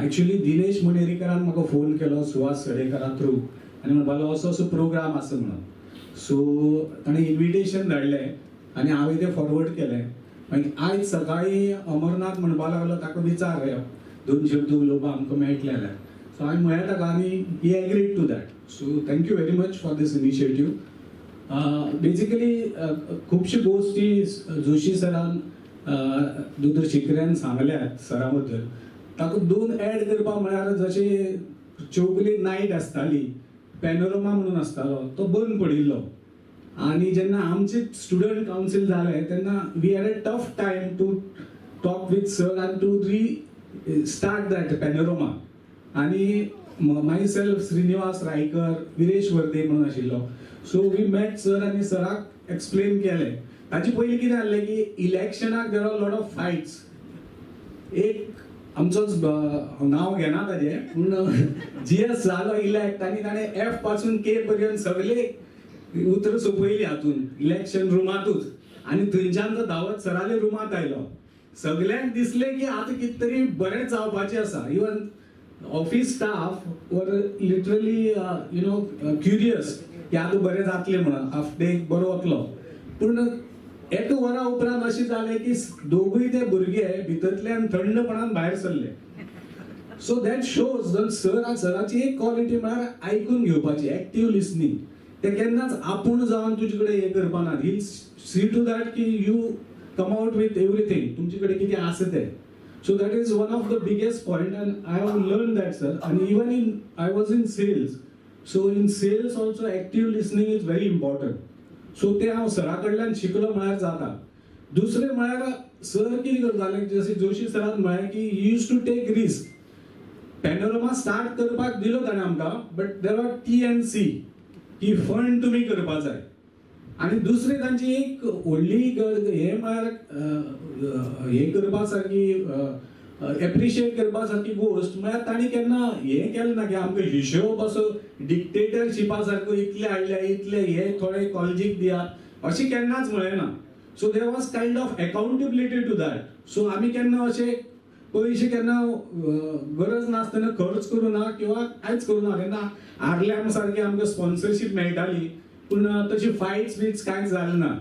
Speaker 4: एक्चुअली दिनेश मणेरीकरान म्हाका फोन केलो सुहास सडेकरा थ्रू आनी म्हणपालो असो असो प्रोग्राम आसा म्हणून. सो ताणें इन्विटेशन धाडलें आनी हांवें तें फॉरवर्ड केलें. मागीर आयज सकाळीं अमरनाथ म्हणपा लागलो ताका विचार दोन शब्द उलोवपाक आमकां मेळटलें जाल्यार. सो हांवें म्हळें ताका आनी he agreed to that. So thank you very much for this initiative. Basically खुबश्यो गोश्टी जोशी सरान दोतोर शिकऱ्यान सांगल्यात सरा बद्दल. ताका दोन ऍड करपाक म्हळ्यार जशें चौगुले नायट आसताली, पॅनोरमा म्हणून आसतालो तो बंद पडिल्लो. आनी जेन्ना आमचे स्टुडंट कावन्सील जालें तेन्ना we had a tough time to talk with sir and to start that panorama. आनी माय सेल्फ श्रीनिवास रायकर, विरेश वर्दे म्हणून आशिल्लो. सो वी मेट सर आनी सराक एक्सप्लेन केलें. ताचे पयलीं कितें जाल्लें की इलेक्शनाक there are lot of fights. एक आमचोच नांव घेना ताजें पूण GS जालो इलेक्ट आनी ताणें F पासून K पर्यंत सगळे उतर सोंपयली हातून इलेक्शन रुमांतूच. आनी थंयच्यान तो धांवत सराले रुमांत आयलो. सगळ्यांक दिसलें की आतां कितें तरी बरें जावपाचें आसा. Even office staff were literally you know curious की आतां बरें जातलें म्हणून आफ्टर एक बरो वतलो. पूण एक वरा उपरांत अशें जालें की दोगूय ते भुरगे भितरल्यान थंडपणान भायर सरले. सो दॅट शोज सराची एक क्वॉलिटी म्हळ्यार आयकून घेवपाची, एक्टीव लिसनिंग. ते केन्नाच आपूण जावन तुजे कडेन हें करपाना. ही सी टू दॅट की you come out with everything, तुमचे कडेन कितें आसा तें. So that is one of the biggest point and I have learn that sir. आनी even I was in sales. So in sales also active listening is very important. So ते हांव सरा कडल्यान शिकलो म्हळ्यार जाता. दुसरें म्हळ्यार सर कितें करताले, जशें जोशी सरान म्हळें की he used to take risk. Panorama start करपाक दिलो ताणें आमकां, बट देर आर TNC की फंड तुमी करपा जाय. आनी दुसरी तांची एक व्हडली हे म्हळ्यार हे करपा सारकी एप्रिशिएट करपा सारकी गोश्ट म्हळ्यार तांणी केन्ना हें केलें ना की आमकां हिशोब असो डिक्टेटरशिपा सारको इतले हाडले इतले हे थोडे कॉलेजीक दियात अशें केन्नाच म्हळें ना. So there was kind of accountability to that. सो आमी केन्ना अशें पयशे केन्ना गरज नासतना खर्च करूं ना किंवा कांयच करूं ना. तेन्ना आर्ल्याम सारकी आमकां स्पॉन्सरशीप मेळटाली पूण तशी फायट्स बिट्स कांयच जालें ना.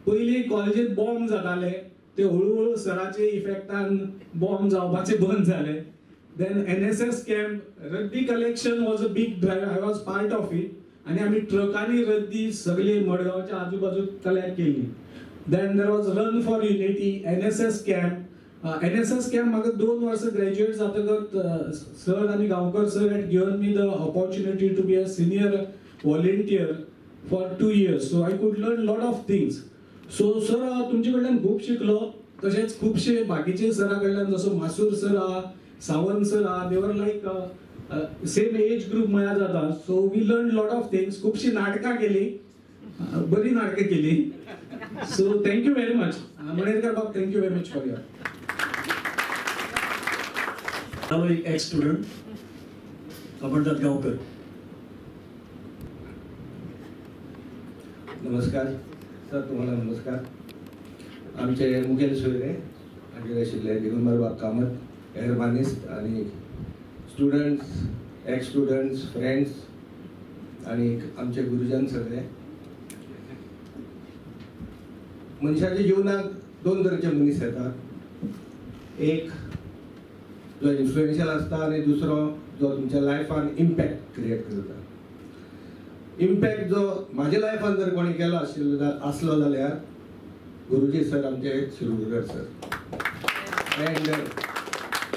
Speaker 4: पयलीं कॉलेजींत बॉम्ब जाताले ते हळू सराचे इफेक्टान बॉम्ब जावपाचे बंद जाले. देन NSS कॅम्प रद्दी collection was a big drive. I was part of it. आनी आमी ट्रकांनी रद्दी सगळी मडगांवच्या आजूबाजू कलेक्ट केली. Then there was run for unity, NSS camp. NSS camp म्हाका 2 वर्सां ग्रॅज्युएट जातकच सर आनी Gaonkar sir had given me the opportunity to be a senior volunteer for 2 years. So I could learn lot of things. So sir तुमचे कडल्यान खूब शिकलो. तशेंच खुबशे बाकीचे सरा कडल्यान जसो मासूर सर आहा, सावंत सर आहा, दे वर लायक सेम एज ग्रुप म्हळ्यार जाता. So we learn lot of things. खुबशी नाटकां केली, बरी नाटकां केली. So thank you very much Manerkar बाब, thank you very much for your.
Speaker 1: नाव एक एक्स स्टुडंट अमरनाथ गावकर.
Speaker 5: नमस्कार सर, तुम्हाला नमस्कार. आमचे मुखेल सोयरे हाजीर आशिल्ले दिगंबर बाब कामत, एअरमानिस्ट आनी स्टुडंट्स, एक्स स्टुडंट्स, फ्रेंड्स आनी आमचे गुरुजन सगळे. मनशाच्या जिवनाक 2 तरेचे मनीस येतात. एक जो इन्फ्लुएन्शियल आसता आनी दुसरो जो तुमच्या लायफान इम्पॅक्ट क्रिएट करता. इम्पॅक्ट जो म्हाज्या लायफान जर कोणी केलो आसलो जाल्यार गुरुजी सर आमचे Shirodkar sir. And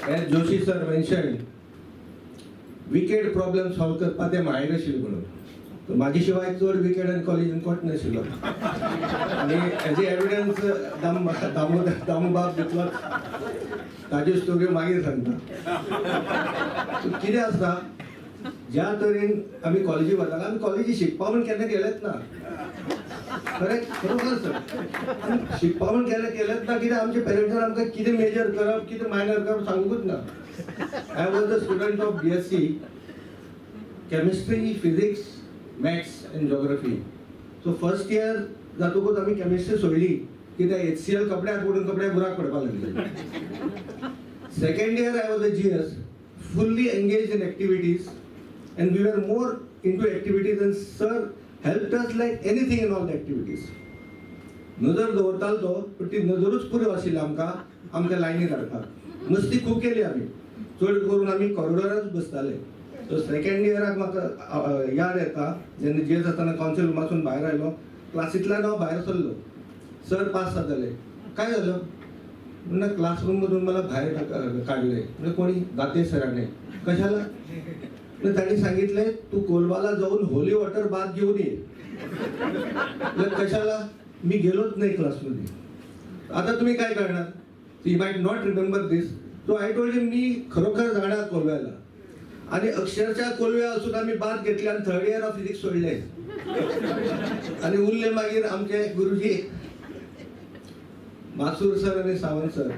Speaker 5: as Joshi sir mentioned, wicked problem solve करपा ते माहीर आशिल्ले म्हणून. म्हाजे शिवाय चड विकेड आनी कॉलेजीन कोच नाशिल्लो. आनी हेजी एविडन्स दामोबाब दितलो, ताज्यो स्टोऱ्यो मागीर सांगता. कितें आसता, ज्या तरेन आमी कॉलेजी वताले, आमी कॉलेजी शिकपा म्हूण केन्ना गेलेच ना. करेक्ट, बरोबर सर. शिकपा म्हूण केलेच ना. कित्याक आमच्या पेरंट्सान आमकां कितें मेजर करप कितें मायनर करप सांगूंकूच ना. I was the student of BSc chemistry, physics, maths end geography. So first year जातकूच आमी केमिस्ट्री सोडली कित्याक HCL कपड्याक पडून कपड्याक बुराक पडपाक लागले. Second year I was a GS, fully engaged in activities, and we were more into activities, and sir helped us like anything in all the activities. नजर दवरतालो तो, पण ती नजरूच पुरो आशिल्ली आमकां लायनीर हाडपाक. मस्ती खूब केली आमी. चड करून आमी कॉरिडोरांत बसताले. सो सेकंड इयराक म्हाका याद येता, जेन्ना GS आसतना कावन्सील रूमासून भायर आयलो, क्लासींतल्यान हांव भायर सरलो. सर पास जाताले. काय झालं म्हणून क्लासरूम मधून मला बाहेर काढले. म्हणजे कोणी दाते सराने. कशाला? त्यांनी सांगितले तू कोलवाला जाऊन होली वॉटर बाथ घेऊन ये. कशाला? मी गेलोच नाही क्लासमध्ये. आता तुम्ही काय करणार? You might not remember this. So I told him मी खरोखर जाणार कोलव्याला. आणि अक्षरशः कोलव्या असून आम्ही बाथ घेतली आणि 3rd इयर ऑफ फिजिक्स सोडले. आणि उरले मागीर आमचे गुरुजी मासूर सर आणि सावंत सर.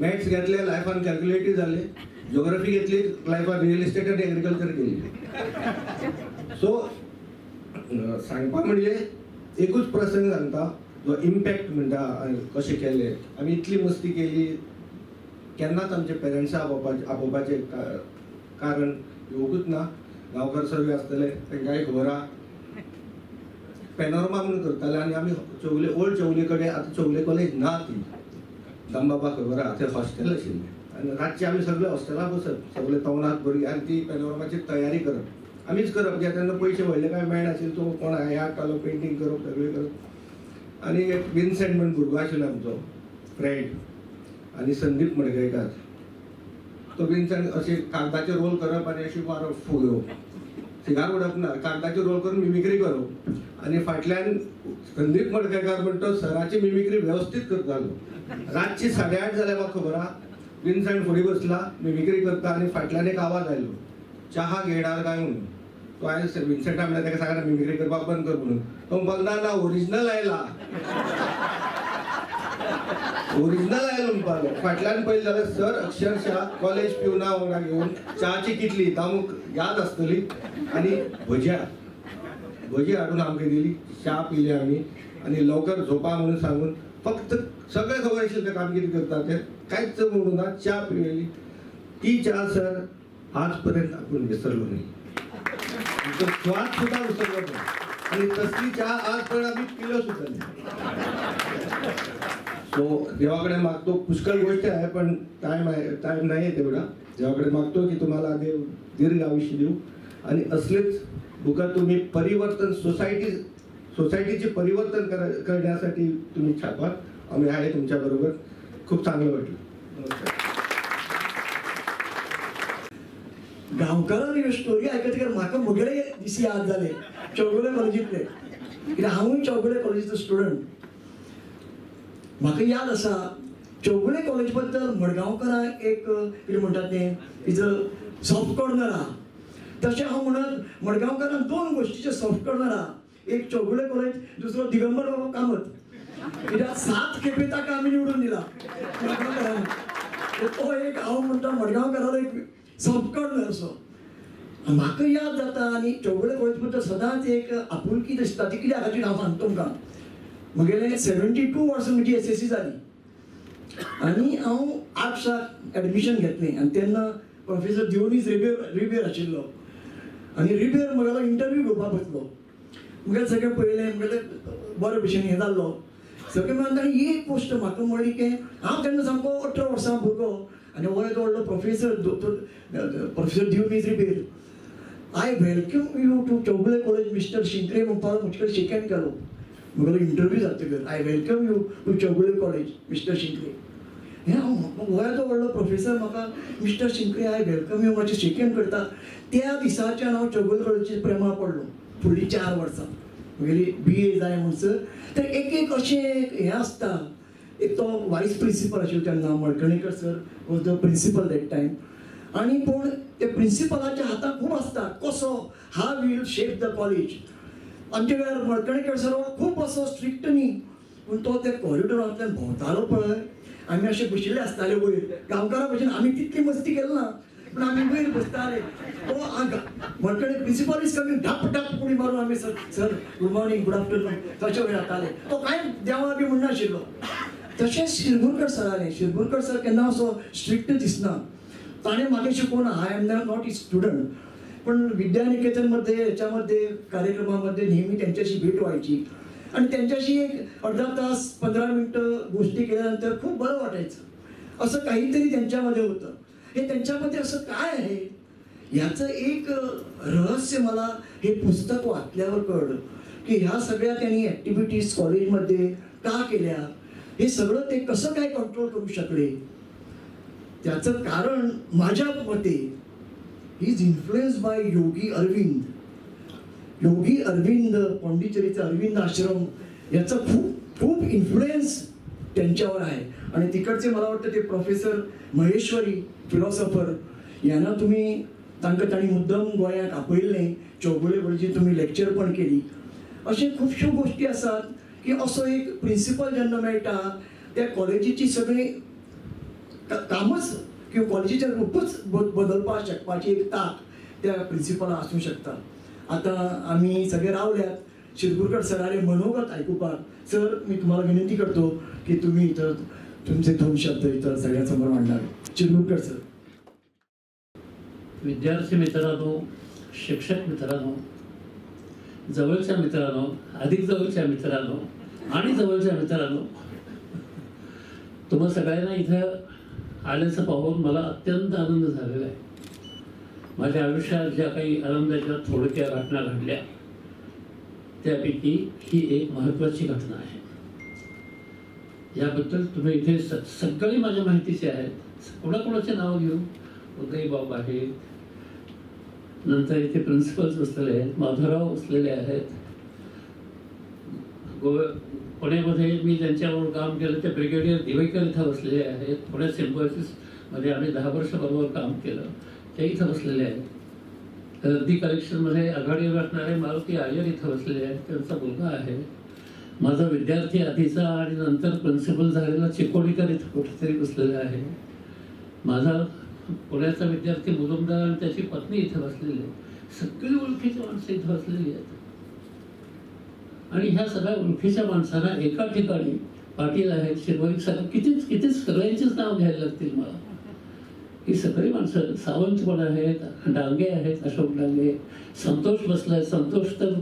Speaker 5: मॅथ्स घेतले, लायफान कॅल्क्युलेटिव्ह झाले. जिओग्राफी घेतली, लायफान रिअल इस्टेट आणि एग्रीकल्चर केली. सो सांगपा म्हणजे एकूच प्रसंग सांगता जो इम्पॅक्ट म्हणटा कशें केले. आमी इतली मस्ती केली, केन्नाच आमचे पेरंट्सा आपोवपाचे कारण येवंकूच ना. गांवकर सर आसतले, तांकांय खबर आहा. पॅनोरमा म्हणून करताले आनी आमी चौगले ओल्ड चौगले कडेन, आतां चौगले कॉलेज ना ती, दामबाबा खबर आहा, थंय हॉस्टेल आशिल्लें. आनी रातचे आमी सगळे हॉस्टेलाक बसप, सगळे तवनात भुरगे, आनी ती पॅनोरमाची तयारी करप. आमीच करप, कित्याक तेन्ना पयशे व्हडले कांय मेळनाशिल्ले. तो कोण हे हाडटालो, पेंटींग करप, सगळें करप. आनी एक विन्सेंट म्हणून भुरगो आशिल्लो आमचो फ्रेंड, आनी संदीप मडगयकार. तो विन्सेंट अशें कागदाचे रोल करप आनी अशी मारप फुगो. सिगार उडप ना, कागदाचे रोल करून मिमिक्री करप. आनी फाटल्यान संदीप मडकयकार म्हणटा तो सराची मिमिक्री वेवस्थीत करतालो. रातची 8:30 जाल्यार म्हाका खबर आहा, विन्सेंट फुडें बसला मिमिक्री करता आनी फाटल्यान एक आवाज आयलो चहा घेणार काय म्हणून. तो हांवें विन्सेंटा म्हणल्यार ताका सांगना मिमिक्री करपाक बंद कर म्हणून. तो म्हणपाक ना ओरिजिनल आयला ओरिजिनल आयलो म्हणपाक. फाटल्यान पळयलें जाल्यार सर अक्षरशः कॉलेज पिवना वांगडा घेवन च्याची कितली तामूक याद आसतली आनी भजी हाडून आमकां दिली. च्या पिली आमी आनी लवकर झोपा म्हणून सांगून फक्त सगळें खबर आशिल्लें तें काम कितें करता तें कांयच म्हणून ना च्या पियली. ती च्या सर आज पर्यंत आपूण विसरलो न्ही. तो स्वाद सुद्धा विसरलो नाही आणि तसली चहा आज पर्यंत आम्ही पिलो सुद्धा नाही. सो देवाकडे मागतो पुष्कळ गोष्टी आहे पण टाइम नाही आहे तेवढा. देवाकडे मागतो की तुम्हाला देव दीर्घ आयुष्य देऊ आणि असलेच बुका तुम्ही परिवर्तन सोसायटीचे परिवर्तन करण्यासाठी तुम्ही छापा. आम्ही आहे तुमच्या बरोबर. खूप चांगलं वाटलं. नमस्कार.
Speaker 1: गांवकारान ह्यो स्टोरी आयकतकीर म्हाका मुगेले दीस याद जाले चौगुले कॉलेजींतले. कित्याक हांवूय चौगुले कॉलेजीचो स्टुडंट. म्हाका याद आसा चौगुले कॉलेज बद्दल मडगांवकारांक एक कितें म्हणटात तें तिजो सॉफ्ट कॉर्नर आहा. तशें हांव म्हणत मडगांवकारांक दोन गोश्टीचे सॉफ्ट कॉर्नर आहा. एक चौगुले कॉलेज, दुसरो दिगंबर बाबा कामत. कित्याक 7 खेपे ताका आमी निवडून दिला मडगांवकारांक. तो एक हांव म्हणटा मडगांवकारांक एक सॉफ्ट कॉर्नर असो. म्हाका याद जाता आनी चौगुले कॉलेज बद्दल सदांच एक आपुलकी दिसता. ती कित्याक खातीर हांव सांगता तुमकां. म्हगेलें 72 वर्सां म्हजी SSC जाली आनी हांव आर्ट्साक एडमिशन घेतलें आनी तेन्ना प्रोफेसर दिवनीस रिबेर आशिल्लो आनी रिबेर म्हगेलो इंटरव्यू घेवपाक बसलो. म्हगेलें सगळें पळयलें म्हगेलें बरे भशेन हें जाल्लो सगळें मेळून ताणें एक पोस्ट म्हाका म्हणली की हांव तेन्ना सामको 18 वर्सां भुरगो आनी व्हडलो professor professor Dionis Ribeiro. I welcome you to Chougule college mister Shinkre म्हणपाक म्हजे कडेन शेक हँड केलो. म्हगेलो इंटरव्यू जातकीर I welcome you to Chougule college mister Shinkre. हें हांव गोंयाचो व्हडलो प्रोफेसर म्हाका mister Shinkre I welcome you मातशें शेक हँड करता. त्या दिसाच्यान हांव चौगुले कॉलेजीचेर प्रेमा पडलो. फुडलीं 4 वर्सां म्हगेली BA जाय म्हणसर तर एक अशें हें आसता. एक तो वायस प्रिंसिपल आशिल्लो तेन्ना Madkanikar sir was the principal that time. आनी पूण ते प्रिंसिपलाच्या हातांत खूब आसता कसो he will shape the college. आमच्या वेळार मडकणीकर सर खूब असो स्ट्रिक्ट न्ही पूण तो त्या कॉरिडोरांतल्यान भोंवतालो पळय. आमी अशे बशिल्ले आसताले वयर गांवकारा भशेन. आमी तितली मस्ती केली ना पूण आमी वयर बसताले. तो मडकणी प्रिंसिपल इज कमींग ढाप ढाप कुडी मारून आमी sir good morning good afternoon तशे वेळ जाताले. तो कांय देवा बी म्हणनाशिल्लो. तशेंच शिरगुरकर सरालें. शिरगुरकर सर केन्ना असो स्ट्रिक्ट दिसना. ताणें म्हाका शिकोवना. I am not his student पण विद्यानिकेतनमध्ये याच्यामध्ये कार्यक्रमामध्ये नेहमी त्यांच्याशी भेट व्हायची आणि त्यांच्याशी एक अर्धा तास 15 मिनिटं गोष्टी केल्यानंतर खूप बरं वाटायचं. असं काहीतरी त्यांच्यामध्ये होतं. हे त्यांच्यामध्ये असं काय आहे याचं एक रहस्य मला हे पुस्तक वाचल्यावर कळलं की ह्या सगळ्या त्यांनी ॲक्टिव्हिटीज कॉलेजमध्ये का केल्या. हे सगळं ते कसं काय कंट्रोल करू शकले. त्याचं कारण माझ्या मते ही इज इन्फ्लुएन्स बाय योगी अरविंद. योगी अरविंद पाँडिचेरीचा अरविंद आश्रम याचा खूप इन्फ्लुएन्स त्यांच्यावर आहे. आणि तिकडचे मला वाटतं ते प्रोफेसर महेश्वरी फिलॉसॉफर यांना तुम्ही तांणी मुद्दम गोंयाक आपयल्लें. चौगुले कॉलेजींत तुम्ही लेक्चर पण केली. अशे खुबश्यो गोष्टी आसात की असो एक प्रिंसिपल जेन्ना मेळटा त्या कॉलेजीची सगळी कामच किंवा कॉलेजीचें रूपच बदलपाक शकपाची एक ताक त्या प्रिंसिपलाक आसूं शकता. आतां आमी सगळे रावल्यात शिरगुरकर सराले मनोगत आयकुपाक. सर मी तुम्हाला विनंती करतो की तुम्ही इथं तुमचे 2 शब्द इथं सगळ्यांसमोर मांडावे. शिरगुरकर सर.
Speaker 6: विद्यार्थी मित्रांनो, शिक्षक मित्रांनो, जवळच्या मित्रांनो, अधिक जवळच्या मित्रांनो आणि जवळच्या मित्रांनो, तुम्हा सगळ्यांना इथं आल्याचं पाहून मला अत्यंत आनंद झालेला आहे. माझ्या आयुष्यात ज्या काही आनंदाच्या थोडक्या घटना घडल्या त्यापैकी ही एक महत्त्वाची घटना आहे. याबद्दल तुम्ही इथे सगळी माझ्या माहितीचे आहेत. कोणाकोणाचे नाव घेऊ. उदय बाब आहेत, नंतर इथे प्रिन्सिपल्स बसलेले आहेत, माधवराव बसलेले आहेत. पुण्यामध्ये मी ज्यांच्याबरोबर काम केलं ते ब्रिगेडियर दिवेकर इथं बसलेले आहेत. पुण्यात सिम्बॉयसिस म्हणजे आम्ही 10 वर्ष बरोबर काम केलं, ते इथं बसलेले आहेत. रद्दी कलेक्शनमध्ये आघाडीवर असणारे मारुती आयर इथं बसलेले आहेत, त्यांचा मुलगा आहे. माझा विद्यार्थी आधीचा आणि नंतर प्रिन्सिपल झालेला चिकोडीकर इथं कुठेतरी बसलेला आहे. माझा पुण्याचा विद्यार्थी मुजुमदार आणि त्याची पत्नी इथं बसलेली आहे. सगळी ओळखीची माणसं इथं बसलेली आहेत. आणि ह्या सगळ्या ओळखीच्या माणसांना एका ठिकाणी पाटील आहेत, शिरवाई साहेब, कितीच सगळ्यांचीच नाव घ्यायला लागतील मला. ही सगळी माणसं, सावंत पण आहेत, डांगे आहेत, अशोक डांगे, संतोष बसलाय. संतोष तर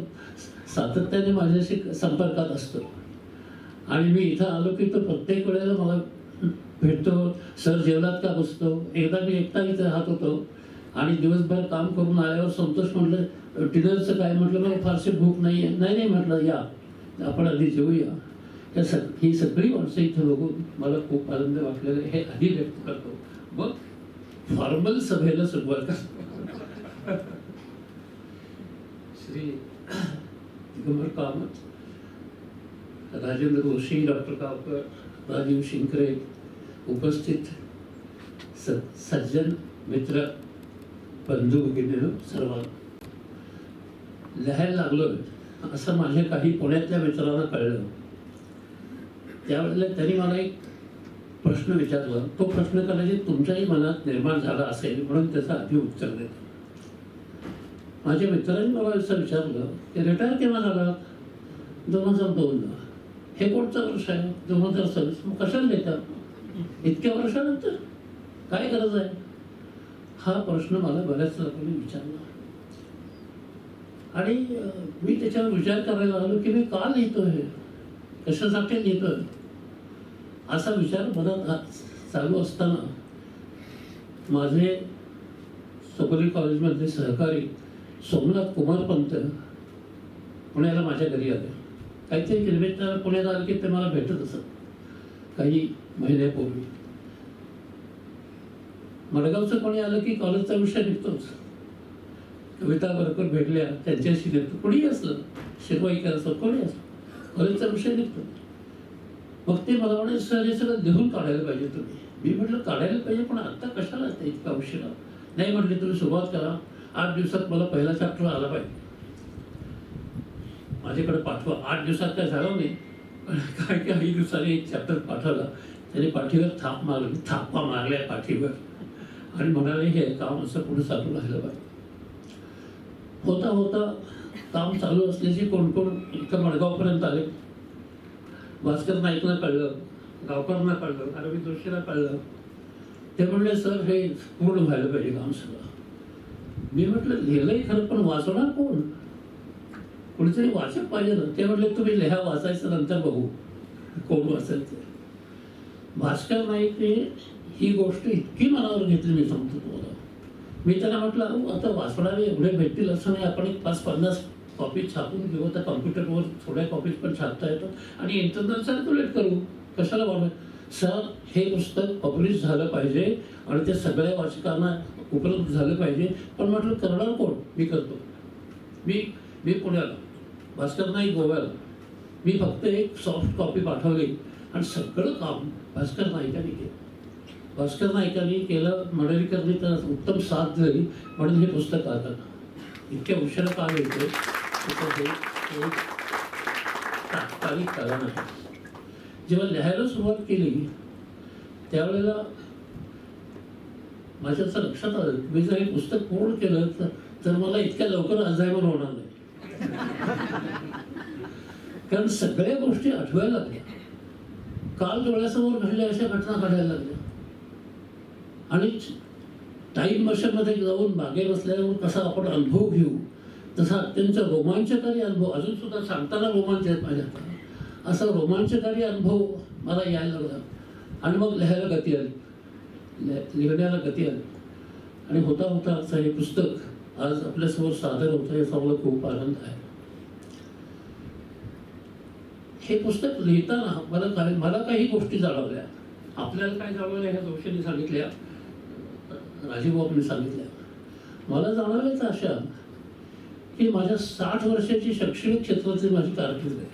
Speaker 6: सातत्याने माझ्याशी संपर्कात असतो आणि मी इथं आलो की तो प्रत्येक वेळेला मला भेटतो. सर जेवलात का बसतो. एकदा मी एकटा इथं राहत होतो आणि दिवसभर काम करून आल्यावर संतोष म्हटलं डिनरचं काय. म्हटलं मला फारशी भूक नाही आहे. नाही म्हटलं या आपण आधी जेवूया. ही सगळी माणसं इथं बघून मला खूप आनंद वाटलेला आहे, हे आधी व्यक्त करतो. मग फॉर्मल सभेला सुरुवात करतो. श्री दिगंबर कामत, राजेंद्र जोशी, डॉक्टर गावकर, राजीव शिंकरे, उपस्थित सज्जन मित्र, बंधू भगिनी सर्वांना, लिहायला लागलोय असं माझ्या काही पुण्यातल्या मित्रांना कळलं. त्यावेळेला त्यांनी मला एक प्रश्न विचारला. तो प्रश्न कदाचित तुमच्याही मनात निर्माण झाला असेल म्हणून त्याचं आधी उत्तर देतो. माझ्या मित्रांनी मला असं विचारलं की रिटायर केव्हा झाला. 2002. हे कोणतं वर्ष आहे. 2026. मग कशाला देतात इतक्या वर्षानंतर, काय गरज आहे. हा प्रश्न मला बऱ्याच लोकांनी विचारला आणि मी त्याच्यावर विचार करायला लागलो की मी का लिहितोय, कशासाठी लिहितोय. असा विचार मनात चालू असताना माझे सोकोली कॉलेजमधले सहकारी सोमनाथ कुमार पंत पुण्याला माझ्या घरी आले. काहीतरी निमित्तानं पुण्यात आले की ते मला भेटत असत. काही महिन्यापूर्वी मडगावचं कोणी आलं की कॉलेजचा विषय निघतोच. कविता बरोबर भेटल्या त्यांच्याशी निघतो, कोणी असलं, शिरवाईकर असं कोणी असलं, कॉलेजचा विषय निघतो. मग ते मला म्हणे सर हे सगळं लिहून काढायला पाहिजे तुम्ही. मी म्हटलं काढायला पाहिजे पण आता कशाला ते इतका उशिरा. नाही म्हटले तुम्ही सुरुवात करा, 8 दिवसात मला पहिला चॅप्टर आला पाहिजे, माझ्याकडे पाठवा. 8 दिवसात काय झालं नाही, काय काही दिवसांनी एक चॅप्टर पाठवला. त्याने पाठीवर थापा मारल्या पाठीवर आणि म्हणाले हे काम असं पुढे चालू राहिलं पाहिजे. होता होता काम चालू असल्याचे कोण कोण इतकं मडगावपर्यंत आले. भास्कर नाईकला कळलं, गावकरांना कळलं, अरविंद जोशीला कळलं. ते म्हणले सर हे पूर्ण व्हायला पाहिजे काम सगळं. मी म्हटलं लिहिलंही खरं पण वाचणार कोण, कोणीतरी वाचक पाहिजे ना. ते म्हटले तुम्ही लिहा, वाचायचं नंतर बघू कोण वाचेल ते. भास्कर नाईकने ही गोष्ट इतकी मनावर घेतली, मी सांगतो तुम्हाला. मी त्यांना म्हटलं आता वाचणारे एवढे भेटतील असं नाही, आपण एक 5-50 कॉपी छापून घेऊ. त्या कॉम्प्युटरवर थोड्या कॉपीज पण छापता येतात आणि इंटरनल सर्क्युलेट करू. कशाला बनवाय. सर हे पुस्तक पब्लिश झालं पाहिजे आणि ते सगळ्या वाचकांना उपलब्ध झालं पाहिजे. पण म्हटलं करणार कोण. मी करतो. मी पुण्याला, भास्कर नाईक गोव्याला. मी फक्त एक सॉफ्ट कॉपी पाठवली आणि सगळं काम भास्कर नाईकांनी केलं. भास्कर नाईकांनी केलं, मंडळीकरनी तर उत्तम साथ दिली म्हणून हे पुस्तक आता इतक्या उशिरा का येतो. हे एक तात्कालिक कारण आहे. जेव्हा लिहायला सुरुवात केली त्यावेळेला माझ्या असं लक्षात आलं मी जर हे पुस्तक पूर्ण केलं तर मला इतक्या लवकर अल्झायमर होणार नाही. कारण सगळ्या गोष्टी आठवायला लागल्या. काल डोळ्यासमोर घडल्या अशा घटना घडायला लागल्या आणि टाईम मशीनमध्ये जाऊन मागे बसल्यावर कसा आपण अनुभव घेऊ तसा अत्यंत रोमांचकारी अनुभव, अजून सुद्धा सांगताना रोमांच आहेत माझ्या हातात. असा रोमांचकारी अनुभव मला यायला लागला आणि मग लिहायला गती आली, लिहिण्याला गती आली आणि होता होता असं हे पुस्तक आज आपल्यासमोर सादर होतं याचा मला खूप आनंद आहे. हे पुस्तक लिहिताना मला काही गोष्टी जाणवल्या. आपल्याला काय जाणवल्या ह्या जोशींनी सांगितल्या, राजीवबाबूंनी सांगितल्या. मला जाणवल्याच अशा की माझ्या 60 वर्षाची शैक्षणिक क्षेत्रातली माझी कारकीर्द आहे.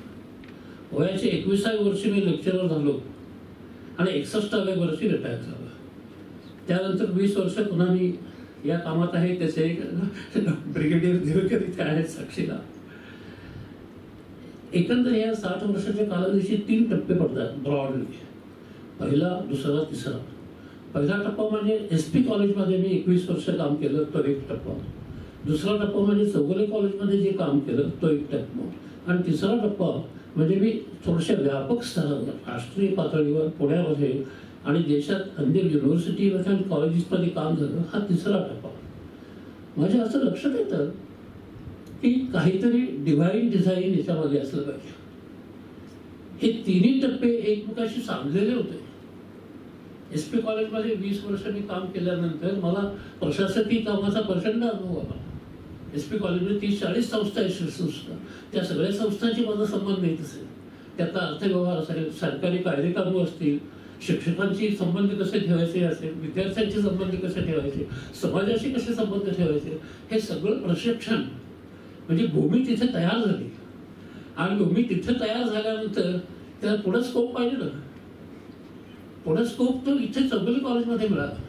Speaker 6: वयाच्या 21व्या वर्षी मी लेक्चरर झालो आणि 61व्या वर्षी रिटायर झालो. त्यानंतर 20 वर्ष पुन्हा मी या कामात आहे. त्याचे ब्रिगेडियर देवकर इथे आहेत साक्षीला. एकंदर या 60 वर्षाच्या कालावधीचे 3 टप्पे पडतात ब्रॉडली. पहिला, दुसरा, तिसरा. पहिला टप्पा म्हणजे SP कॉलेजमध्ये मी 21 वर्ष काम केलं, तो एक टप्पा. दुसरा टप्पा म्हणजे चौगुले कॉलेजमध्ये जे काम केलं, तो एक टप्पा. आणि तिसरा टप्पा म्हणजे मी थोड्याशा व्यापक स्तरावर राष्ट्रीय पातळीवर पुण्यामध्ये आणि देशात अनेक युनिव्हर्सिटीमध्ये आणि कॉलेजेसमध्ये काम झालं, हा तिसरा टप्पा. माझ्या असं लक्षात येतं की काहीतरी डिव्हाइन डिझाईन याच्यामध्ये असलं पाहिजे. हे तिन्ही टप्पे एकमेकाशी साधलेले होते. SP कॉलेजमध्ये 20 वर्ष मी काम केल्यानंतर मला प्रशासकीय कामाचा प्रचंड अनुभव आला. SP कॉलेजमध्ये 30-40 संस्था आहे, संस्था. त्या सगळ्या संस्थांची माझा संबंध येत असेल. त्याचा अर्थव्यवहार असेल, सरकारी कायदेकानून असतील, शिक्षकांशी संबंध कसे ठेवायचे असेल, विद्यार्थ्यांचे संबंध कसे ठेवायचे, समाजाशी कसे संबंध ठेवायचे, हे सगळं प्रशिक्षण म्हणजे भूमी तिथे तयार झाली. आणि भूमी तिथे तयार झाल्यानंतर त्याला पुढे स्कोप पाहिजे ना. पुढे स्कोप तो इथे चौगुले कॉलेजमध्ये मिळाला.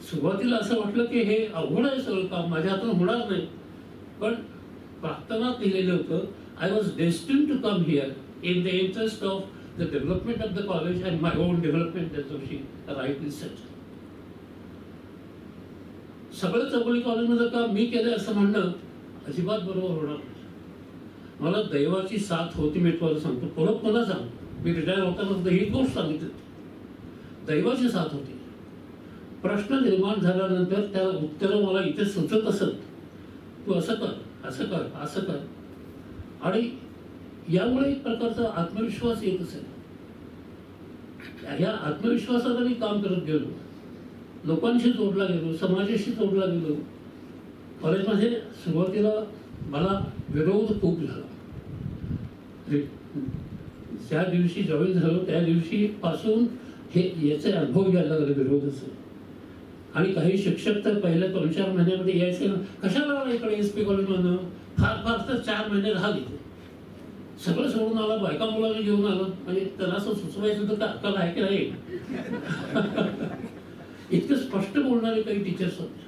Speaker 6: सुरुवातीला असं वाटलं की हे अवघड आहे सगळं काम, माझ्या हातून होणार नाही. पण प्रार्थनात लिहिलेलं होतं, I was destined to come here in the interest of the development of the college and my own development. त्याचं राईट सेट. सगळं चौगुले कॉलेजमध्ये काम मी केलं असं म्हणणं अजिबात बरोबर होणार नाही. मला दैवाची साथ होती. मी तुम्हाला सांगतो, पुन्हा सांगतो. मी रिटायर होताना ही गोष्ट सांगितली. दैवाची साथ होती. प्रश्न निर्माण झाल्यानंतर त्या उत्तरं मला इथे सुचत असत. तू असं कर, असं कर, असं कर. आणि यामुळे एक प्रकारचा आत्मविश्वास येत असेल. या आत्मविश्वासाला मी काम करत गेलो, लोकांशी जोडला गेलो, समाजाशी जोडला गेलो. कॉलेजमध्ये सुरुवातीला मला विरोध खूप झाला. ज्या दिवशी जॉईन झालो त्या दिवशी पासून हे याचे अनुभव घ्यायला लागले विरोधाचे. आणि काही शिक्षक तर पहिल्या 2-4 महिन्यामध्ये यायचे ना, कशाला आला इकडे SP कॉलेजमधनं, फार तर 4 महिने राहिले. सगळं सोडून आला, बायका मुलांना घेऊन आलं. म्हणजे त्यांना असं सुचवायचं तर अक्कल आहे की नाही. इतकं स्पष्ट बोलणारे काही टीचर्स होते.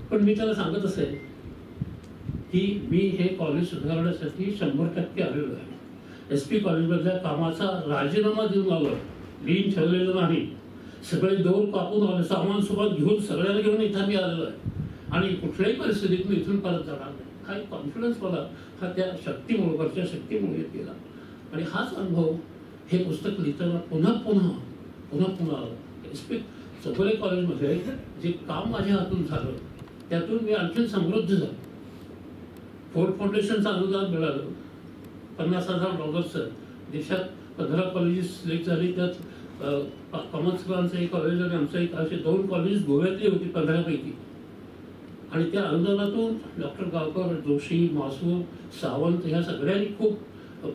Speaker 6: पण मी त्याला सांगत असेल की मी हे कॉलेज सुधारण्यासाठी 100% आलेलो आहे. SP कॉलेजमधल्या कामाचा राजीनामा देऊन आलो, डीन ठेवलेलं नाही. सगळे दोर कापून आले, सामान सोबत घेऊन सगळ्यांना घेऊन इथं मी आलेलो आहे. आणि कुठल्याही परिस्थितीत मी इथून परत जाणार नाही. हा एक कॉन्फिडन्स मला हा त्या शक्तीमुळे, वरच्या शक्तीमुळे येत गेला. आणि हाच अनुभव हे पुस्तक लिहिताना पुन्हा आलं. SP चौगुले कॉलेजमध्ये जे काम माझ्या हातून झालं त्यातून मी आणखी समृद्ध झालो. फोर्ड फाउंडेशनचं अनुदान मिळालं, $50,000. देशात 15 कॉलेजेस सिलेक्ट झाली. त्यात कॉमर्स ग्रांटचं एक कॉलेज आणि आमचं एक, असे 2 कॉलेजेस गोव्यातली होती 15 पैकी. आणि त्या अनुदानातून डॉक्टर गावकर, जोशी, मासू, सावंत ह्या सगळ्यांनी खूप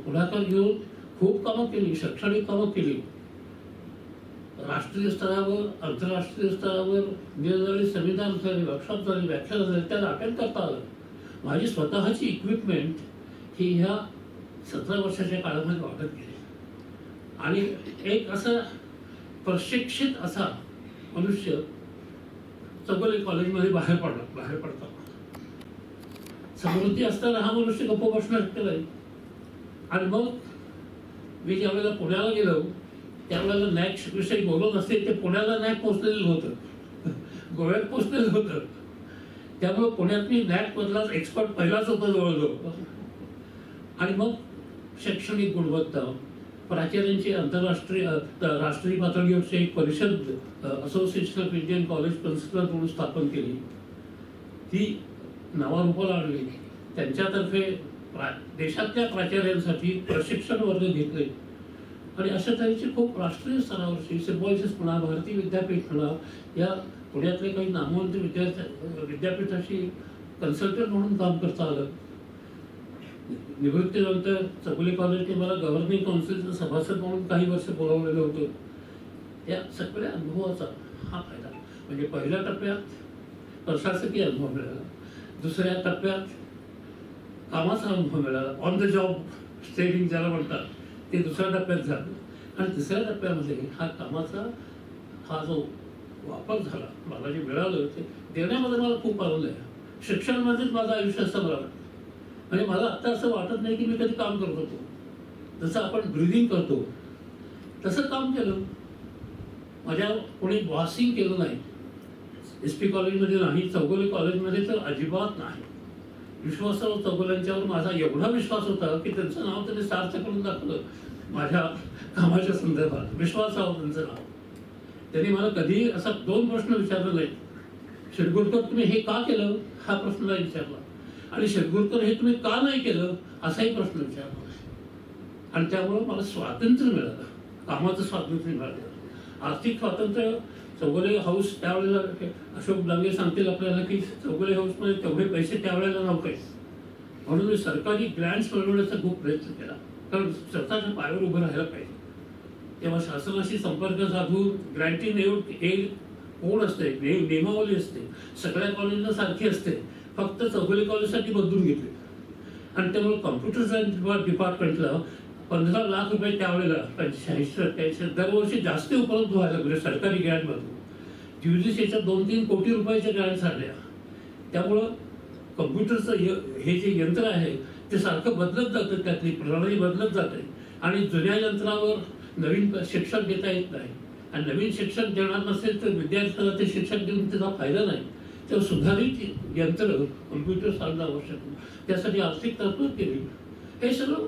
Speaker 6: पुढाकार घेऊन खूप कामं केली, शैक्षणिक कामं केली. राष्ट्रीय स्तरावर, आंतरराष्ट्रीय स्तरावर निरनिराळे सेमिनार झाले, वर्कशॉप झाले, व्याख्यान झाले, त्याला अटेंड करता आलं. माझी स्वतःची इक्विपमेंट ही ह्या 17 वर्षाच्या काळामध्ये वाढत गेली. आणि एक असं प्रशिक्षित असा मनुष्य चौगुले कॉलेजमध्ये बाहेर पडता. समृद्धी असताना हा मनुष्य गप्प बसणं शक्य नाही. आणि मग मी ज्यावेळेला पुण्याला गेलो त्यावेळेला नॅक विषयी बोलत असते, ते पुण्याला नॅक पोचलेलं होतं, गोव्यात पोचलेलं होतं. त्यामुळे पुण्यात मी नॅक मधलाच एक्सपर्ट पहिलाच होता जवळजवळ. आणि मग शैक्षणिक गुणवत्ता, प्राचार्यांची आंतरराष्ट्रीय राष्ट्रीय पातळीवरची एक परिषद, association of Indian college principal म्हणून स्थापन केली. ती नावारूपाला आणली. त्यांच्यातर्फे देशातल्या प्राचार्यांसाठी प्रशिक्षण वर्ग घेतले. आणि अशा तऱ्हेची खूप राष्ट्रीय स्तरावरची सिम्बॉयसिस म्हणा, भारतीय विद्यापीठ म्हणा, या पुण्यातले काही नामवंत विद्यापीठाशी कन्सल्टंट म्हणून काम करता आलं. निवृत्तीनंतर चौगुले कॉलेजने मला गव्हर्निंग काउन्सिलचं सभासद म्हणून काही वर्ष बोलावलेलं होतं. या सगळ्या अनुभवाचा हा फायदा. म्हणजे पहिल्या टप्प्यात प्रशासकीय अनुभव मिळाला, दुसऱ्या टप्प्यात कामाचा अनुभव मिळाला, ऑन द जॉब ट्रेनिंग ज्याला म्हणतात ते दुसऱ्या टप्प्यात झालं. आणि तिसऱ्या टप्प्यामध्ये हा कामाचा हा जो वापर झाला, मला जे मिळालं ते देण्यामध्ये मला खूप आनंद आहे. शिक्षणामध्येच माझं आयुष्य असं मला वाटतं. म्हणजे मला आता असं वाटत नाही की मी कधी काम करत होतो. जसं आपण ब्रिदिंग करतो तसं काम केलं. माझ्या कोणी बॉसिंग केलं नाही. SP कॉलेजमध्ये नाही, चौगुले कॉलेजमध्ये तर अजिबात नाही. विश्वासराव चौगुल्यांच्यावर माझा एवढा विश्वास होता की त्यांचं नाव त्यांनी सार्थ करून दाखवलं माझ्या कामाच्या संदर्भात. विश्वासराव त्यांचं नाव. त्यांनी मला कधी असा 2 प्रश्न विचारले नाही. शिरगुरकर तुम्ही हे का केलं हा प्रश्न नाही विचारला, आणि शिरगुरकर हे तुम्ही का नाही केलं असाही प्रश्न विचारला. आणि त्यामुळं मला स्वातंत्र्य मिळालं, कामाचं स्वातंत्र्य मिळालं. आर्थिक स्वातंत्र्य चौगुले हाऊस त्यावेळेला अशोक डांगे सांगतील आपल्याला की चौगुले हाऊसमध्ये तेवढे पैसे त्यावेळेला नव्हते, म्हणून मी सरकारी ग्रँट्स मिळवण्याचा खूप प्रयत्न केला, कारण स्वतःच्या पायावर उभं राहायला पाहिजे. तेव्हा शासनाशी संपर्क साधून ग्रँटी एक कोड असते, नियमावली असते, सगळ्या कॉलेजला सारखी असते, फक्त चौगुले कॉलेजसाठी बदलून घेतली. आणि त्यामुळे कॉम्प्युटर सायन्स डिपार्टमेंटला 15 लाख रुपये त्यावेळेला 85-87 दरवर्षी जास्त उपलब्ध व्हायला लागले सरकारी ग्रँटमधून. UGCच्या 2-3 कोटी रुपयाच्या ग्रँट झाल्या. त्यामुळं कम्प्युटरचं हे जे यंत्र आहे ते सारखं बदलत जातं, त्यातली प्रणाली बदलत जाते, आणि जुन्या यंत्रावर नवीन शिक्षण देता येत नाही. आणि नवीन शिक्षण देणार नसेल तर विद्यार्थ्यांना ते शिक्षण देऊन त्याचा फायदा नाही. तेव्हा सुधारित यंत्र कम्प्युटर साधणं आवश्यक. त्यासाठी आर्थिक तरतूद केली. हे सगळं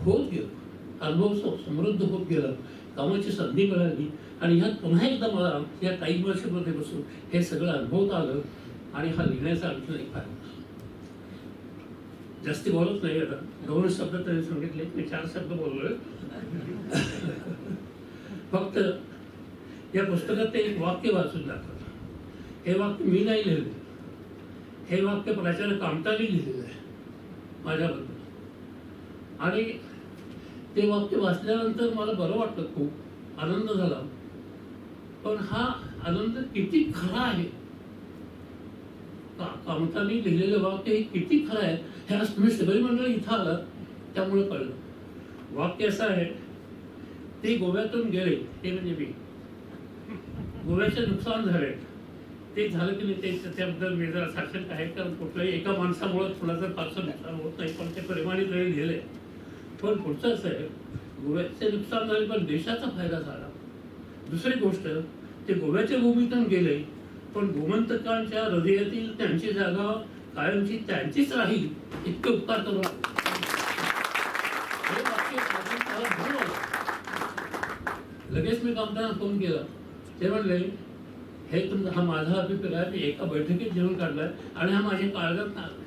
Speaker 6: होत गेलं, अनुभव समृद्ध होत गेला, कामाची संधी मिळाली, आणि ह्यात पुन्हा एकदा मला या काही वर्षामध्ये बसून हे सगळं अनुभवता आलं. आणि हा लिहिण्याचा आणखी एक फायदा. जास्ती बोलत नाही आता, 2 शब्द त्यांनी सांगितले, मी 4 शब्द बोललोय. फक्त या पुस्तकात ते एक वाक्य वाचून दाखवलं. हे वाक्य मी नाही लिहिलं, हे वाक्य प्राचार्य कामतांनी लिहिलेलं आहे माझ्याबद्दल. आणि ते वाक्य वाचल्यानंतर मला बरं वाटलं, खूप आनंद झाला. पण हा आनंद किती खरा आहे, कामतांनी लिहिलेलं वाक्य हे किती खरं आहे हे आज तुम्ही सगळी मंडळी इथं आलात त्यामुळे कळलं. वाक्य असं आहे, ते गोव्यातून गेले, ते म्हणजे मी, गोव्याचे नुकसान झाले, ते झालं की नाही ते त्याबद्दल मी जरा साक्षर आहे, कारण कुठल्याही एका माणसामुळे कुणाचं फारसं नुकसान होत नाही, पण ते प्रेमाने तरी लिहिले. पण पुढचं असं आहे, गोव्याचे नुकसान झाले पण देशाचा फायदा झाला. दुसरी गोष्ट, ते गोव्याच्या भूमीतून गेले पण गोमंतकांच्या हृदयातील त्यांची जागा कायमची त्यांचीच राहील इतके उपकार करू. हे वाक्य मला भरून आलं. लगेच मी कामताना फोन केला. ते म्हणले, हे तुमचा हा माझा अभिप्राय मी एका बैठकीत घेऊन काढलाय आणि हा माझ्या काळजात आला,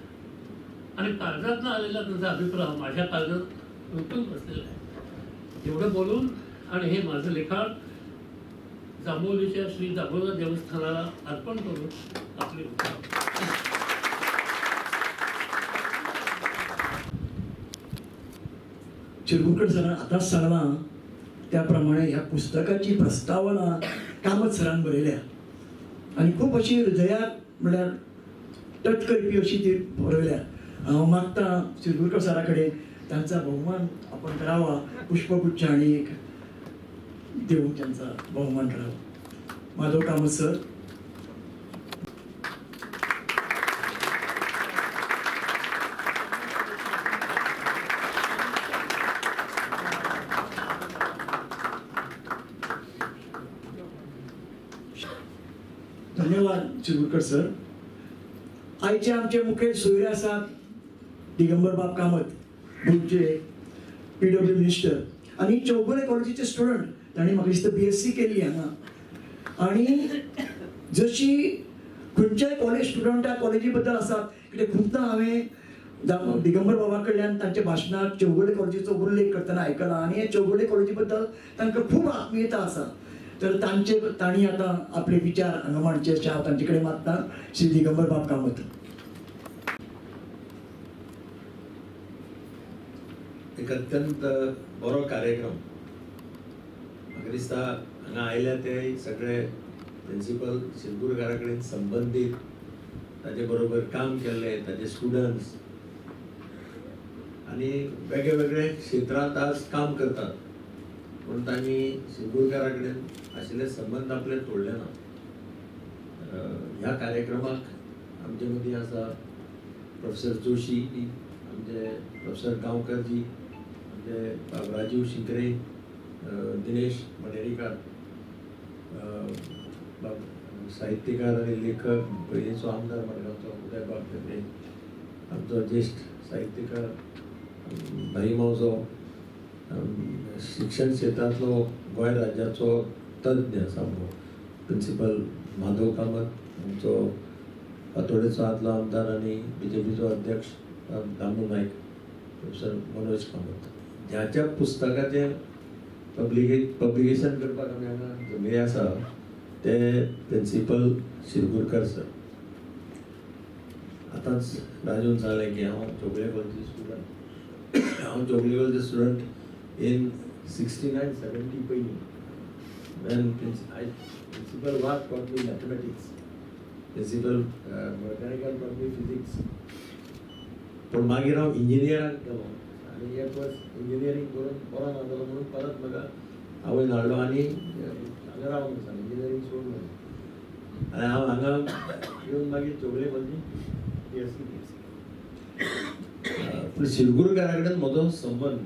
Speaker 6: आणि काळजात आलेला तुमचा अभिप्राय माझ्या काळजात रुतून बसलेला आहे. एवढं बोलून आणि हे माझं लिखाण जांभोलीच्या श्री दामोदर देवस्थानाला अर्पण करून आपले
Speaker 1: चिरगुरकर सरांना आताच सांगला त्याप्रमाणे या पुस्तकाची प्रस्तावना कामत सरान बरयल्या, आणि खूप अशी हृदयात म्हळ्यार टच करपी अशी ती बरयल्या. हांव मागता चिरगुरकर सरा कडेन त्यांचा बहुमान आपण करावा, पुष्पगुच्छ आणि एक देऊन त्यांचा बहुमान करावा. माधव कामत सर. धन्यवाद चिरगुरकर सर. आयचे आमचे मुखेल सोयरे आसात दिगंबर बाब कामत, गोंयचे PW मिनिस्टर, आणि चौगुले कॉलेजीचे स्टुडंट. ताणी म्हाका दिसता BSc केली हांगा. आणि जशी खंयच्याय कॉलेज स्टुडंटा कॉलेजी बद्दल आसात, कित्याक खुबदां हांवें दिगंबर बाबा कडल्यान तांच्या भाशणात चौगुले कॉलेजीचो उल्लेख करतना आयकला, आणि हे चौगुले कॉलेजी बद्दल तांकां खूब आत्मीयता आसा. तर तांणी आतां आपले विचार हांगा मांडचे अशें हांव तांचे कडेन मागतां. श्री दिगंबर बाब कामत.
Speaker 7: एक अत्यंत बरो कार्यक्रम. म्हाका दिसता हांगा आयल्या ते सगळे प्रिन्सिपल शिरगुरकारा कडेन संबंदीत, ताचे बरोबर काम केल्ले ताचे स्टुडंट्स, आनी वेगळे वेगळे क्षेत्रांत आज काम करतात. म्हणून तांणी सिंदूरकारा कडेन आशिल्ले संबंध आपले तोडले ना. ह्या कार्यक्रमाक आमचे मदीं आसा प्रोफेसर जोशी, आमचे प्रोफेसर गांवकर जी, आमचे बाब राजीव शिंकरे, दिनेश मडेरीकार, बाब साहित्यकार आनी लेखक, पयलींचो आमदार मडगांवचो उदय बाब भेंब्रे, आमचो ज्येश्ठ साहित्यकार भाई मावजो, शिक्षण क्षेत्रांतलो गोंय राज्याचो तज्ञ सामको प्रिंसिपल माधव कामत, आमचो फातोडेचो आदलो आमदार आनी BJPचो अध्यक्ष दामू नायक, प्रोफेसर मनोज कामत, ज्याच्या पुस्तकाचें पब्लिकेशन करपाक आमी हांगा जमिल्ले आसा ते प्रिंसिपल शिरगुरकर सर. आतांच राजून सांगलें की हांव चोगले कॉलेजी स्टुडंट. हांव चोगले कॉलेजी स्टुडंट इन 69-70 पयलीं. When principal was taught me mathematics, principal mechanical taught me physics. पण मागीर हांव इंजिनियराक गेलो आनी एक वर्स इंजिनियरींग करून बरो ना जालो म्हणून परत म्हाका आवयन हाडलो आनी हांगा राव म्हणून सांगलें, इंजिनियरींग सोड म्हणून. आनी हांव हांगा येवन मागीर चोगले कॉलेजी BSc. पूण शिरगुरकारा कडेन म्हजो संबंद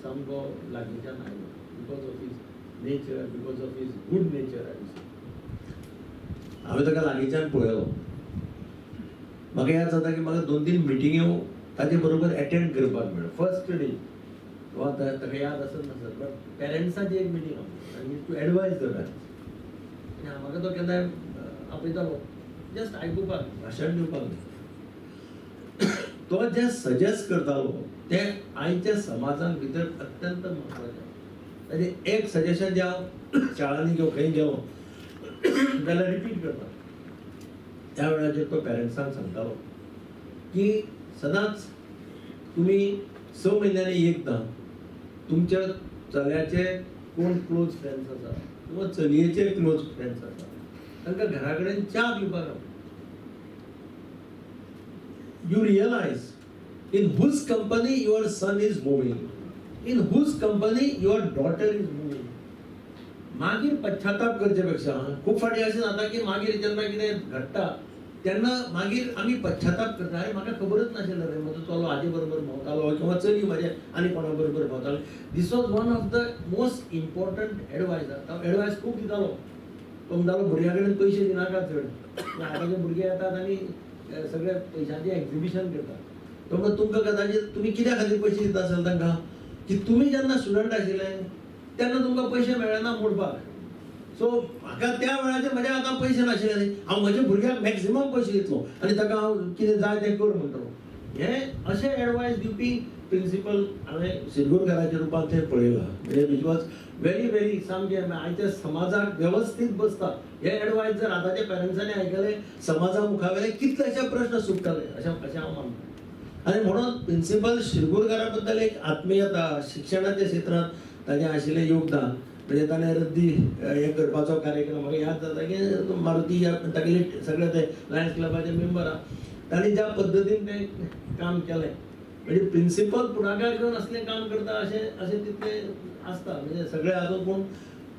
Speaker 7: सामको लागींच्यान आयलो because of his nature, because of his good nature. हांवें ताका लागींच्यान पळयलो. म्हाका याद जाता की म्हाका 2-3 मिटिंग्यो ताचे बरोबर एटेंड करपाक मेळ्ळ्यो. फर्स्ट डे वा ताका याद आसत नासत, बट पेरंट्साची एक मिटींग आनी टू एडवायज द पेरंट्स. म्हाका तो केन्नाय आपयतालो जस्ट आयकुपाक, भाशण दिवपाक न्ही. तो जे सजेस्ट करतालो ते आयच्या समाजान भितर अत्यंत म्हत्वाचें. ताजें एक सजेशन जें हांव शाळांनी किंवा खंय गेलो जाल्यार रिपीट करता. त्या वेळाचेर तो पेरंट्सांक सांगतालो की सदांच तुमी 6 म्हयन्यांनी एकदां तुमच्या चल्याचे कोण क्लोज फ्रेंड्स आसा किंवा चलयेचे क्लोज फ्रेंड्स आसा तांकां घरा कडेन च्या पिवपाक हाड. You realize in whose company your son is moving, in whose company your daughter is moving. मागीर पश्चाताप करचे पेक्षा खूब फाटी अशें जाता की मागीर जेन्ना कितें घडटा तेन्ना मागीर आमी पश्चाताप करता, अरे म्हाका खबरच नाशिल्लें रे, म्हजो चलो हाजे बरोबर भोंवतालो किंवा चली म्हाजे आनी कोणा बरोबर भोंवताली. This was one of the most important advice. तो एडवायस खूब दितालो. तो म्हणटालो भुरग्यां कडेन पयशे दिनाका चड. आतांचे भुरगे येतात आनी सगळे पयशांचें एक्झिबिशन करतात. तो म्हणटा तुमकां कदाचित तुमी कित्या खातीर पयशे दिता आसले तांकां की तुमी जेन्ना स्टुडंट आशिल्ले तेन्ना तुमकां पयशे मेळना मोडपाक. सो म्हाका त्या वेळाचेर म्हजे आतां पयशे नाशिल्ले न्ही, हांव म्हज्या भुरग्याक मॅक्सिमम पयशे दितलो आनी ताका हांव कितें जाय तें कर म्हणटलो. हें अशें एडवायस दिवपी प्रिंसिपल हांवें शिरगुरकाराच्या रुपांत थंय पळयलां. म्हणजे वीच वॉज व्हेरी व्हेरी सामकें आयच्या समाजाक वेवस्थीत बसता. हे एडवायस जर आतांच्या पेरंट्सांनी आयकले समाजा मुखावेले कितलेशे प्रश्न सुटतले अशें हांव मानता. आनी म्हणून प्रिंसिपल शिरगुरकारा बद्दल एक आत्मीयता, शिक्षणाच्या क्षेत्रांत ताचें आशिल्लें योगदान, म्हणजे ताणें रद्दी हें करपाचो कार्यक्रम म्हाका याद जाता की मारुती तागेले सगळे ते लायन्स क्लबाचे मेंबर आहा, तांणी ज्या पद्दतीन तें काम केलें म्हणजे प्रिंसिपल पुढाकार घेवन असलें काम करता अशें तितलें आसता. म्हणजे सगळे हातूंत पूण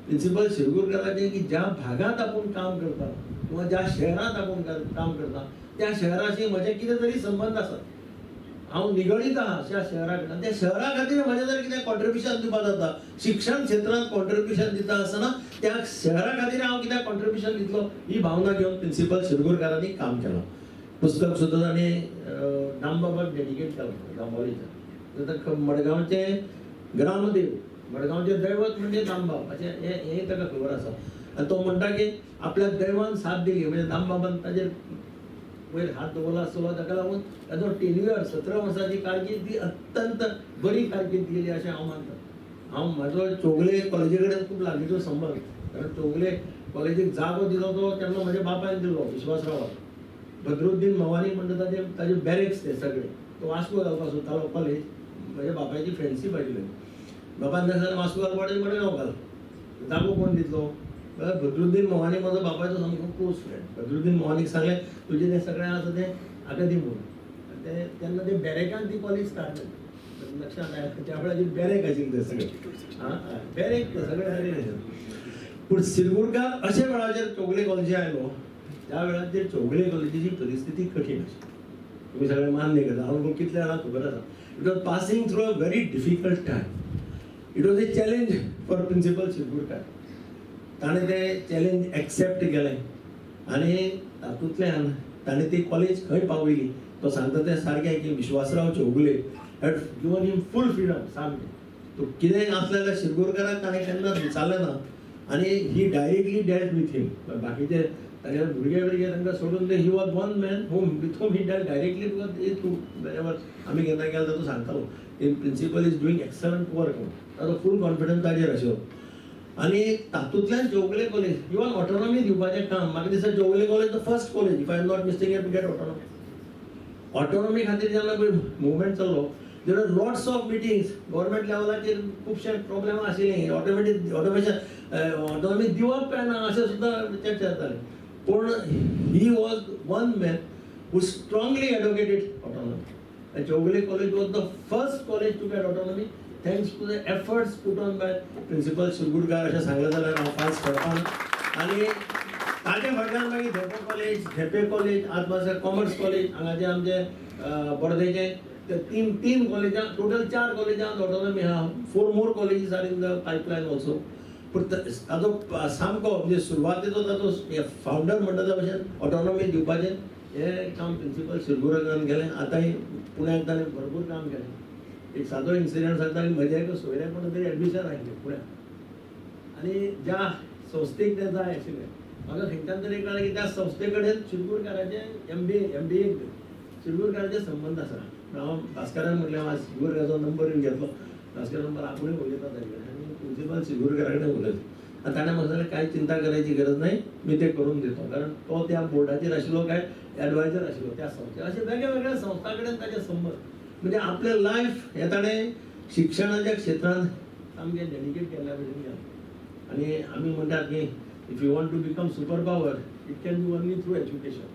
Speaker 7: प्रिंसिपल शिरगुरकाराचें की ज्या भागांत आपूण काम करता किंवा ज्या शहरांत आपूण काम करता त्या शहराशी म्हजे कितें तरी संबंध आसात. हांव निगडीत आहा त्या शहरा कडेन. त्या शहरा खातीर म्हजें जर कितें कॉन्ट्रिब्युशन दिवपाक जाता, शिक्षण क्षेत्रांत कॉन्ट्रिब्युशन दिता आसतना त्या शहरा खातीर हांव कितें कॉन्ट्रिब्युशन दितलो ही भावना घेवन प्रिंसिपल शिरगुरकारांनी काम केलां. पुस्तक सुद्दां ताणें दामबाबाक डेडिकेट केलां, दामबाबाच्या. मडगांवचे ग्रामदेव, मडगांवचे दैवत म्हणजे दामबाब अशें हें ताका खबर आसा. आनी तो म्हणटा की आपल्या दैवान साथ दिली, म्हणजे दामबाबान ताजेर वयर हात दवरला आसतलो, ताका लागून ताजो टेन्युअर 17 वर्सांची कारकीर्द ती अत्यंत बरी कारकीर्द गेली अशें हांव मानता. हांव म्हाजो चोगले कॉलेजी कडेन खूब लागींचो संबंद, कारण चोगले कॉलेजीक जागो दिलो तो तेन्ना म्हज्या बापायन दिलो विश्वासरावाक. बद्रुद्दीन मवानी म्हणटा ताजे बॅरेक्स ते सगळे. तो वास्को घालपाक सोदतालो कॉलेज, म्हज्या बापायची फ्रेंडशीप आशिल्ली. बापायन सांगलें वास्को घालपाचें मडगांव घाल, जागो कोण दितलो. बद्रुद्दीन मवानी म्हजो बापायचो सामको क्लोज फ्रेंड. बद्रुद्दीन मवानीक सांगलें तुजें तें सगळें आसा तें हाका दी म्हणून. तेन्ना ते बॅरेकान ती कॉलेज स्टार्ट जाली. लक्षात आहे त्या वेळाची बॅरेक आशिल्ली ते सगळे बॅरेक ते सगळे आशिल्ले पूण सिरगुरकार अशे वेळाचेर चौगले कॉलेजी आयलो त्या वेळाचेर चौगले कॉलेजीची परिस्थिती कठीण आशिल्ली तुम्ही सगळे मान्य करता हांव कितले जाणांक खबर आसा it was passing through a very difficult time it was a challenge for principal Shirgurkar ताणें तें चॅलेंज एक्सेप्ट केलें आनी तातूंतल्यान ताणें ती कॉलेज खंय पावयली तो सांगता तें सारकें की Vishwasrao Chougule had given him full freedom सामकें तो कितेंय आसलें जाल्यार सिरगुरकाराक ताणें केन्नाच विचारलें ना आनी he directly dealt with him बाकीचे ताचे भुरगे तांकां सोडून he was one man with whom he dealt directly because हे थ्रू वेरेवर आमी केन्ना गेलो तातूंत सांगतालो the principal is doing excellent work ताजो फूल कॉन्फिडन्स ताजेर आशिल्लो आनी तातूंतल्यान चौगुले कॉलेज इवन ऑटोनॉमी दिवपाचें काम म्हाका दिसता Chougule college the first college if I am not mistaken to get autonomy खातीर जेन्ना पळय मुवमेंट चल्लो there are lots of meetings government लेवलाचेर खुबशे प्रॉब्लेम आशिल्ले ऑटोनॉमी दिवप काय ना अशें सुद्दां चर्चा जाताली पूण he was one man who strongly advocated autonomy Chougule college was the first college to get autonomy thanks to the efforts put on by principal Shirgurkar अशें सांगलें जाल्यार हांव फास्ट करपाना आनी ताचे फाटल्यान मागीर धेपे कॉलेज आत्माशा कॉमर्स कॉलेज हांगाचे आमचे बर्देचे तीन कॉलेजां टोटल 4 कॉलेजांत ऑटोनॉमी आहा 4 more colleges are in the pipeline also पूण ताजो सामको म्हणजे सुरवातेचो ताजो फावंडर म्हणटा त्या भशेन ऑटोनॉमी दिवपाचें हें काम प्रिन्सिपल सिरगुरकारान केलें आतांय पुण्याक ताणें भरपूर काम केलें एक सादो इन्सिडंट सांगता की म्हज्या एका सोयऱ्याक कोण तरी एडमिशन आशिल्लें पुण्याक आनी ज्या संस्थेक तें जाय आशिल्लें म्हाका खंयच्यान तरी कळ्ळें की त्या संस्थे कडेन सिरगुरकाराचे MBA सिरगुरकाराचे संबंद आसा हांव भास्करान म्हटलें हांव सिरगुरकाराचो नंबर घेतलो भास्कर नंबर आपुणूय उलयता ताजे कडेन आनी प्रिन्सिपल सिरगुरकारा कडेन उलयता आनी ताणें म्हणलें कांय चिंता करायची गरज नाही मी ते करून दितो कारण तो त्या बोर्डाचेर आशिल्लो काय एडवायझर आशिल्लो त्या संस्थेक अशे वेगळ्या वेगळ्या संस्था कडेन ताचे संबंद म्हणजे आपलें लायफ हें ताणें शिक्षणाच्या क्षेत्रांत सामकें डेडिकेट केल्ल्या भशेन केलां आनी आमी म्हणटात की if you want to become super power it can be only through education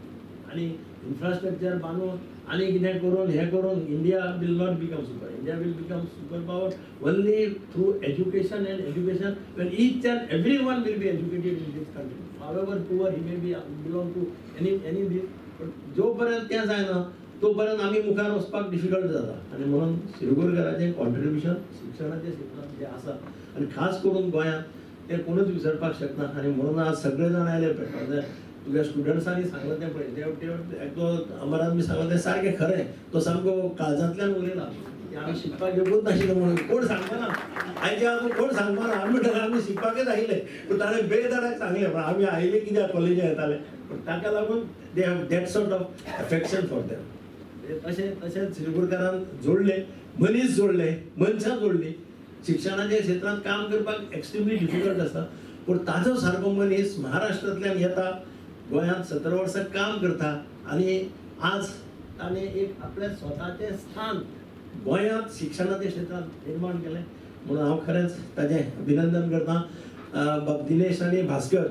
Speaker 7: आनी इन्फ्रास्ट्रक्चर बांदून आनी कितें करून हें करून India will not become super India will become super power only through education and education when each and every one will be educated in this country however poor he may be belong to any this but जो पर्यंत तें जायना तो पर्यंत आमी मुखार वचपाक difficult जाता आनी म्हणून सिरगुरकाराचें कॉन्ट्रिब्युशन शिक्षणाच्या क्षेत्रांत जें आसा आनी खास करून गोंयांत ते कोणूच विसरपाक शकना आनी म्हणून आज सगळे जाण आयले पेटोवपाक तुज्या स्टुडंट्सांनी सांगलें तें पळय तो अमरान बी सांगलें तें सारकें खरें तो सामको काळजांतल्यान उलयला की आमी शिकपाक येवूच नाशिल्ले म्हणून कोण सांगपाना आयच्या आजून कोण सांगपाना आमी म्हणटाले आमी शिकपाकच आयिल्ले पूण ताणें बेदाराक सांगलें आमी आयिल्ले कित्याक कॉलेजींत येताले पूण ताका लागून they have that sort of affection for them तशेंच सिरगुरकारान जोडले मनीस जोडले मनशां जोडली शिक्षणाच्या क्षेत्रांत काम करपाक एक्स्ट्रीमली डिफिकल्ट आसता पूण ताजो सारको मनीस महाराष्ट्रांतल्यान येता गोंयांत 17 वर्सां काम करता आनी आज ताणें एक आपलें स्वताचें स्थान गोंयांत शिक्षणाच्या क्षेत्रांत निर्माण केलें म्हणून हांव खरेंच ताजें अभिनंदन करतां दिनेश आनी भास्कर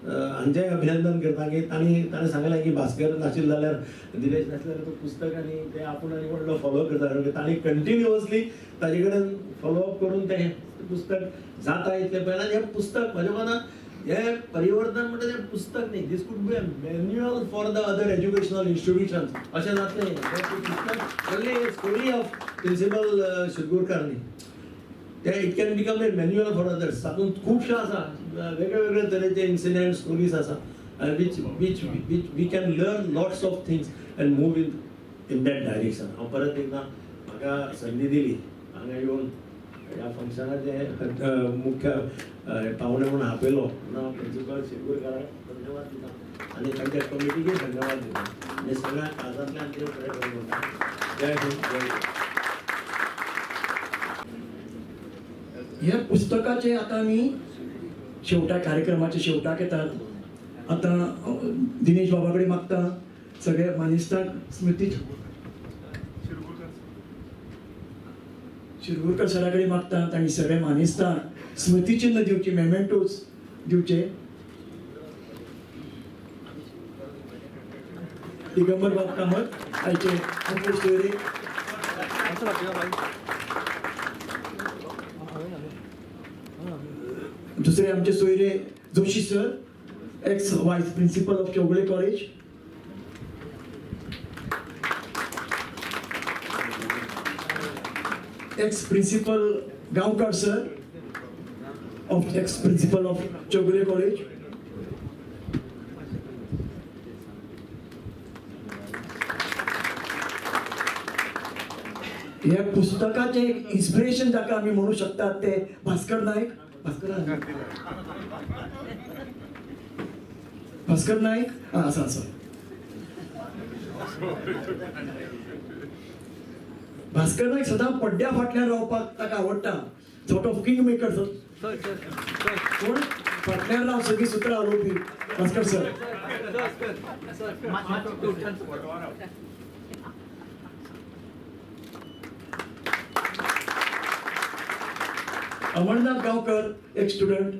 Speaker 7: हांचेंय अभिनंदन करता की ताणें सांगलें की भास्कर नाशिल्लो जाल्यार दिनेश नाशिल्लो जाल्यार तो पुस्तक आनी ते आपूण आनी व्हडलो फॉलो करता कारण ताणें कंटिन्युअसली ताजे कडेन फॉलोअप करून तें पुस्तक जाता इतलें पळयलां आनी हें पुस्तक म्हाज्या मनान हें परिवर्तन म्हणटा तें पुस्तक न्ही this could be a manual for the other educational institutions अशें जातलें हें पुस्तक only story of principal Shirgurkar न्ही ते it can become a manual for others तातूंत खुबशे आसा वेगळे वेगळे तरेचे इन्सिडेंट स्टोरीज आसा which we can learn lots of things and move in that direction हांव परत एकदां म्हाका संदी दिली हांगा येवन ह्या फंक्शनाचे मुख्य पावणे म्हणून आपयलो म्हणून हांव प्रिन्सिपल सिरगुरकाराक धन्यवाद दिता आनी तांच्या कमिटीकूय धन्यवाद दिता आनी सगळ्या काळजांतल्यान देव बरें करूं म्हणटा जय हिंद जय हिंद
Speaker 1: ह्या पुस्तकाचे आता आमी शेवटा कार्यक्रमाच्या शेवटाक येतात आता दिनेश बाबा कडेन मागता सगळे मानेस्तांक स्मृती शिरगुरकर सरा कडेन मागतात आनी सगळे मानेस्तांक स्मृती चिन्ह दिवचे मेमेंटोज दिवचे दिगंबर बाब कामत आयचे दुसरे आमचे सोयरे Joshi sir, ex vice principal of Chougule college. Ex principal Gaonkar sir, of ex principal of Chougule college. या पुस्तकाचे इन्स्पिरेशन जाका आम्ही म्हणू शकतात ते भास्कर नाईक. भास्कर नाईक हा असं भास्कर नाईक सदां पड्ड्या फाटल्यान रावपाक ताका आवडटा. सॉर्ट ऑफ किंग मेकर कोण फाटल्यान राव सगळी सुत्रां हलोवपी भास्कर सर. अमरनाथ गावकर, एक स्टुडंट.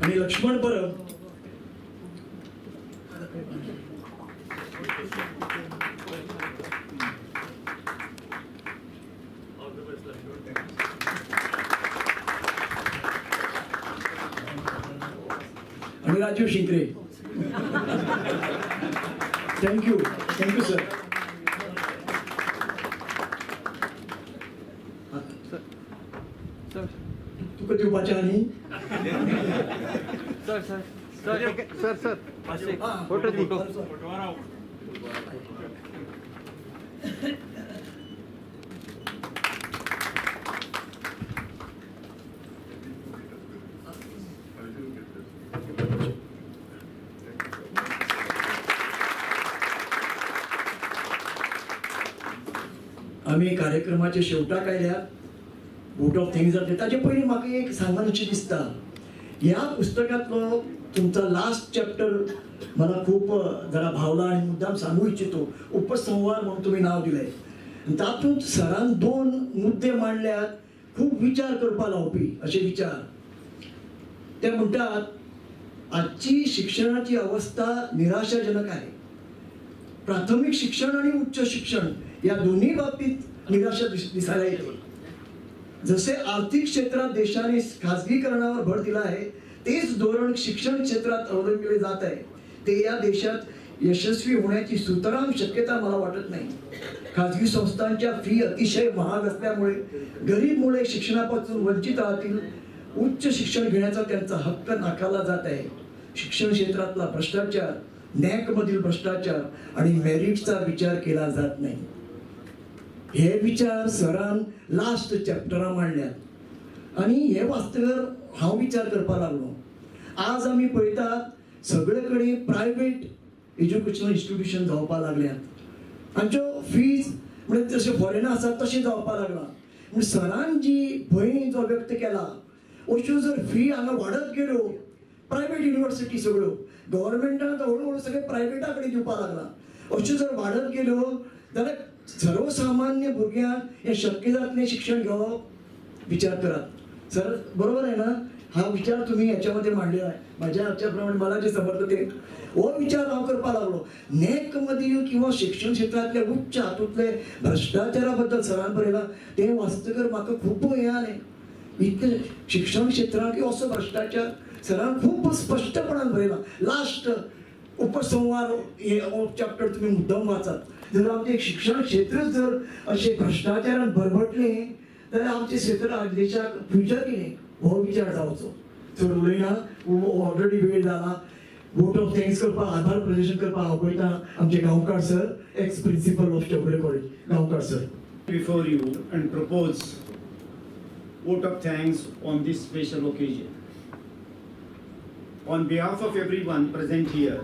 Speaker 1: आणि लक्ष्मण परब. आणि राजीव शिंकरे. Thank you sir. तुका दिवपाचें आनी आम्ही कार्यक्रमाच्या शेवटाक आयल्या. वोट ऑफ थँक्स जाता ताचे पयलीं म्हाका एक सांगनशें दिसता. ह्या पुस्तकांतलो तुमचा लास्ट चॅप्टर मला खूप जरा भावला आणि मुद्दाम सांगू इच्छितो. उपसंहार म्हणून तुम्ही नाव दिलंय. तातूंत सरान 2 मुद्दे मांडल्यात खूप विचार करपा लावपी असे विचार. ते म्हणतात आजची शिक्षणाची अवस्था निराशाजनक आहे. प्राथमिक शिक्षण आणि उच्च शिक्षण या दोन्ही बाबतीत निराशा दिसायला येते. जसे आर्थिक क्षेत्रात देशाने खाजगीकरणावर भर दिला आहे तेच धोरण शिक्षण क्षेत्रात अवलंबिले जात आहे. ते या देशात यशस्वी होण्याची सुतराम शक्यता मला वाटत नाही. खाजगी संस्थांच्या फी अतिशय महाग असल्यामुळे गरीब मुले शिक्षणापासून वंचित राहतील. उच्च शिक्षण घेण्याचा त्यांचा हक्क नाकारला जात आहे. शिक्षण क्षेत्रातला भ्रष्टाचार, नॅक मधील भ्रष्टाचार आणि मेरिटचा विचार केला जात नाही. हे विचार सरान लास्ट चॅप्टरा मांडल्यात आणि हे वाचतकर हांव विचार करपा लागलो. आज आम्ही पळयतात सगळे कडेन प्रायव्हेट एज्युकेशनल इन्स्टिट्यूशन जावपा लागल्यात. तांच्यो फीज म्हणजे जशे फॉरेन आसात तशें जावपा लागला. म्हणजे सरान जी भंय जो व्यक्त केला अश्यो जर फी हांगा वाडत गेल्यो, प्रायव्हेट युनिव्हर्सिटी सगळ्यो गव्हर्मेंटान हळूहळू सगळे प्रायव्हेटा कडेन दिवपा लागला. अश्यो जर वाडत गेल्यो जाल्यार सर्वसामान्य भुरग्यांक हे शक्य जातलें शिक्षण घेवप. विचार करात सर, बरोबर आहे ना? हा विचार तुम्ही याच्यामध्ये मांडलेला आहे. माझ्या आजच्याप्रमाणे मला जे समजतं ते हो विचार हांव करपा लागलो. नॅक मधील किंवा शिक्षण क्षेत्रातल्या उच्च हातूंतले भ्रष्टाचारा बद्दल सरान बरयला ते वाचतकर म्हाका खूब हें जालें. इतले शिक्षण क्षेत्रांत असो भ्रष्टाचार सरान खूप स्पष्टपणान बरयला. लास्ट उपसंहार हे चॅप्टर तुम्ही मुद्दाम वाचात. जर आमचे शिक्षण क्षेत्र जर असे भ्रष्टाचारान भरभटले जाल्यार आमचे क्षेत्र देशाक फ्युचर कितें हो विचार जावचो. चड उलयना, ऑलरेडी वेळ जाला. वोट ऑफ थँक्स करपाक, आभार प्रदर्शन करपाक हांव पळयता आमचे Gaonkar sir, ex principal of Chougule college. Gaonkar sir.
Speaker 8: Before you and propose vote of thanks on this special occasion. On behalf of everyone present here,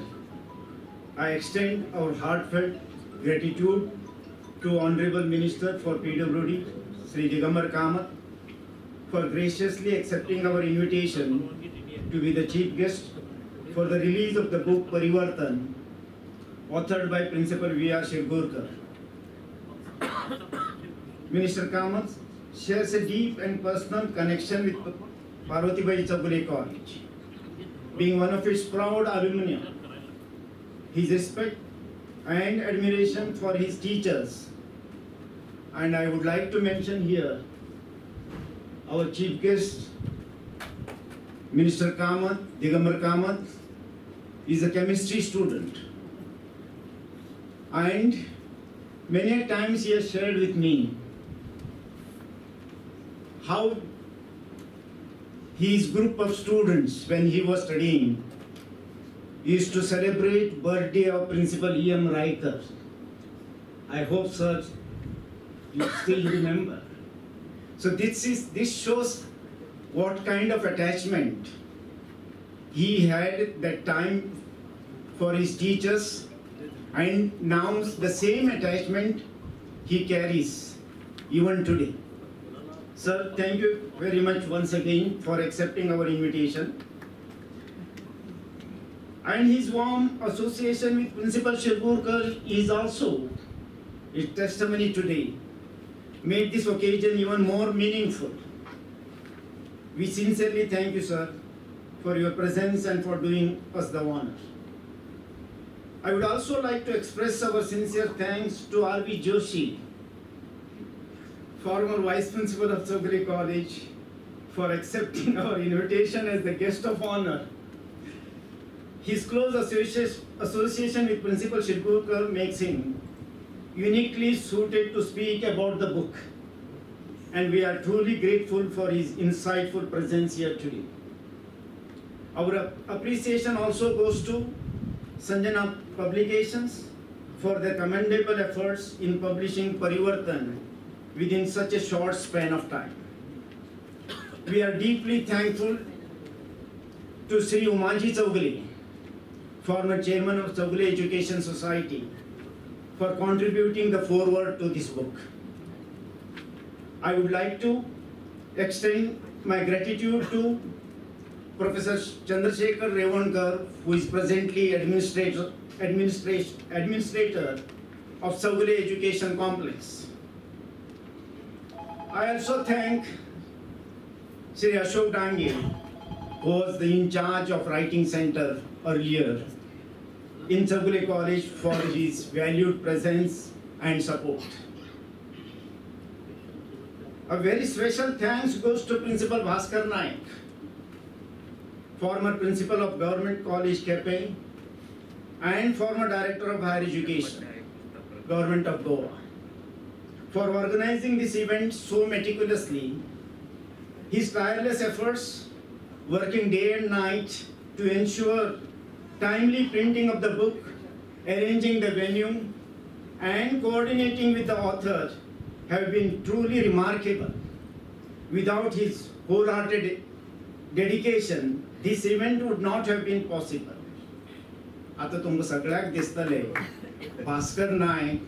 Speaker 8: I extend our heartfelt gratitude to Honorable Minister for PWD, Sri Digambar Kamath, for graciously accepting our invitation to be the chief guest for the release of the book Parivartan, authored by Principal V.R. Shirgurkar. Minister Kamath shares a deep and personal connection with Parvatibai Chowgule College. being one of its proud alumni. His respect and admiration for his teachers. And I would like to mention here our chief guest, Minister Kamath, Digambar Kamath, is a chemistry student. And many a times he has shared with me how his group of students, when he was studying, used to celebrate birthday of Principal E.M. Riker. I hope, sir, you still remember. So this shows what kind of attachment he had that time for his teachers, and now the same attachment he carries even today. Sir, thank you very much once again for accepting our invitation. And his warm association with Principal Shirpurkar is also his testimony today, made this occasion even more meaningful. We sincerely thank you, sir, for your presence and for doing us the honor. I would also like to express our sincere thanks to R.V. Joshi, former Vice Principal of Saugli College, for accepting our invitation as the guest of honor. His close association with Principal Shirpurkar makes him uniquely suited to speak about the book, and we are truly grateful for his insightful presence here today. Our appreciation also goes to Sanjana Publications for their commendable efforts in publishing Parivartan within such a short span of time. We are deeply thankful to Sri Umaji Saugli, former chairman of Saugli Education Society, for contributing the foreword to this book. I would like to extend my gratitude to Professor Chandrasekhar Revankar, who is presently administrator of Saugli Education Complex. I also thank Sri Ashok Dange, who was in charge of Writing Center earlier in Saugli College, for his valued presence and support. A very special thanks goes to Principal Bhaskar Naik, former principal of Government College Kepe and former Director of Higher Education, Government of Goa, for organizing this event so meticulously. His tireless efforts, working day and night to ensure timely printing of the book, arranging the venue, and coordinating with the author have been truly remarkable. Without his wholehearted dedication, this event would not have been possible. आता तुमकां सगळ्याक दिसतले भास्कर नायक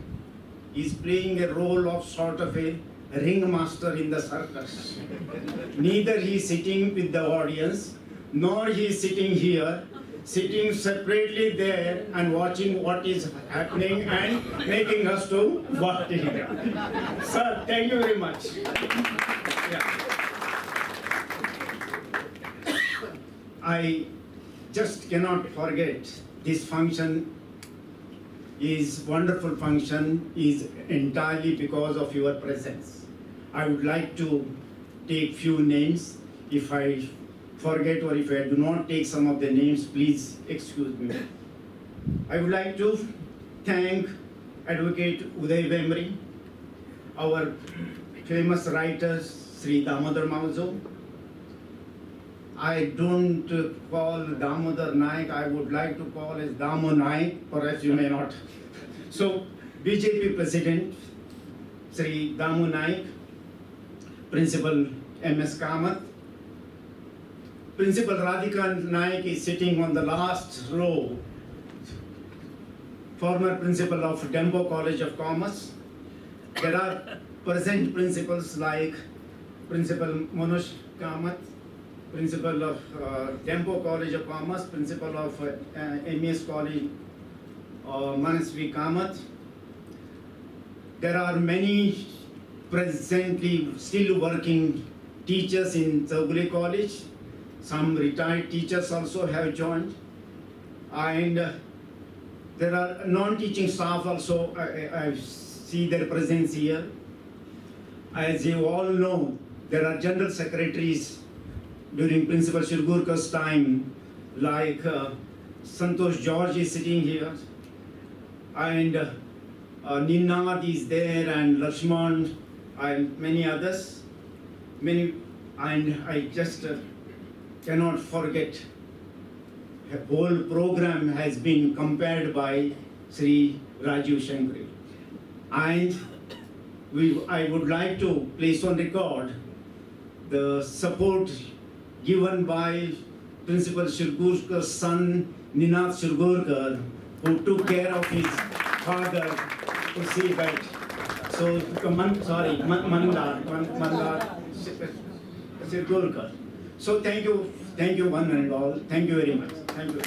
Speaker 8: is playing a role of sort of a ringmaster in the circus. Neither he is sitting with the audience, nor he is sitting here, sitting separately there and watching what is happening and making us to watch it. Sir, thank you very much. Yeah. I just cannot forget this function is wonderful function is entirely because of your presence. I would like to take few names. If I forget or if I do not take some of the names, please excuse me. I would like to thank Advocate Uday Vemri, our famous writer Sri Damodar Mauzo. I don't call Damodar Naik, I would like to call as Damo Naik, perhaps you may not. So, BJP President Sri Damo Naik, Principal M.S. Kamath, Principal Radhika Naik is sitting on the last row, former Principal of Dempo College of Commerce. There are present principals like Principal Manoj Kamath, Principal of Dempo College of Commerce, Principal of MES College, Manasvi Kamath. There are many presently still working teachers in Saugli College. some retired teachers also have joined, and there are non-teaching staff also. I see their presence here. As you all know, there are general secretaries during Principal Shirgurkar's time, like Santosh George is sitting here, and Ninad is there, and Lakshman, and many others. And I just cannot forget, the whole program has been compared by Sri Rajiv Shankari. And I would like to place on record the support given by Principal Shirgurkar's son, Ninad Shirgurkar, who took care of his father to see that. So, Mandar Shirgurkar. So thank you one and all. Thank you very much. Thank you.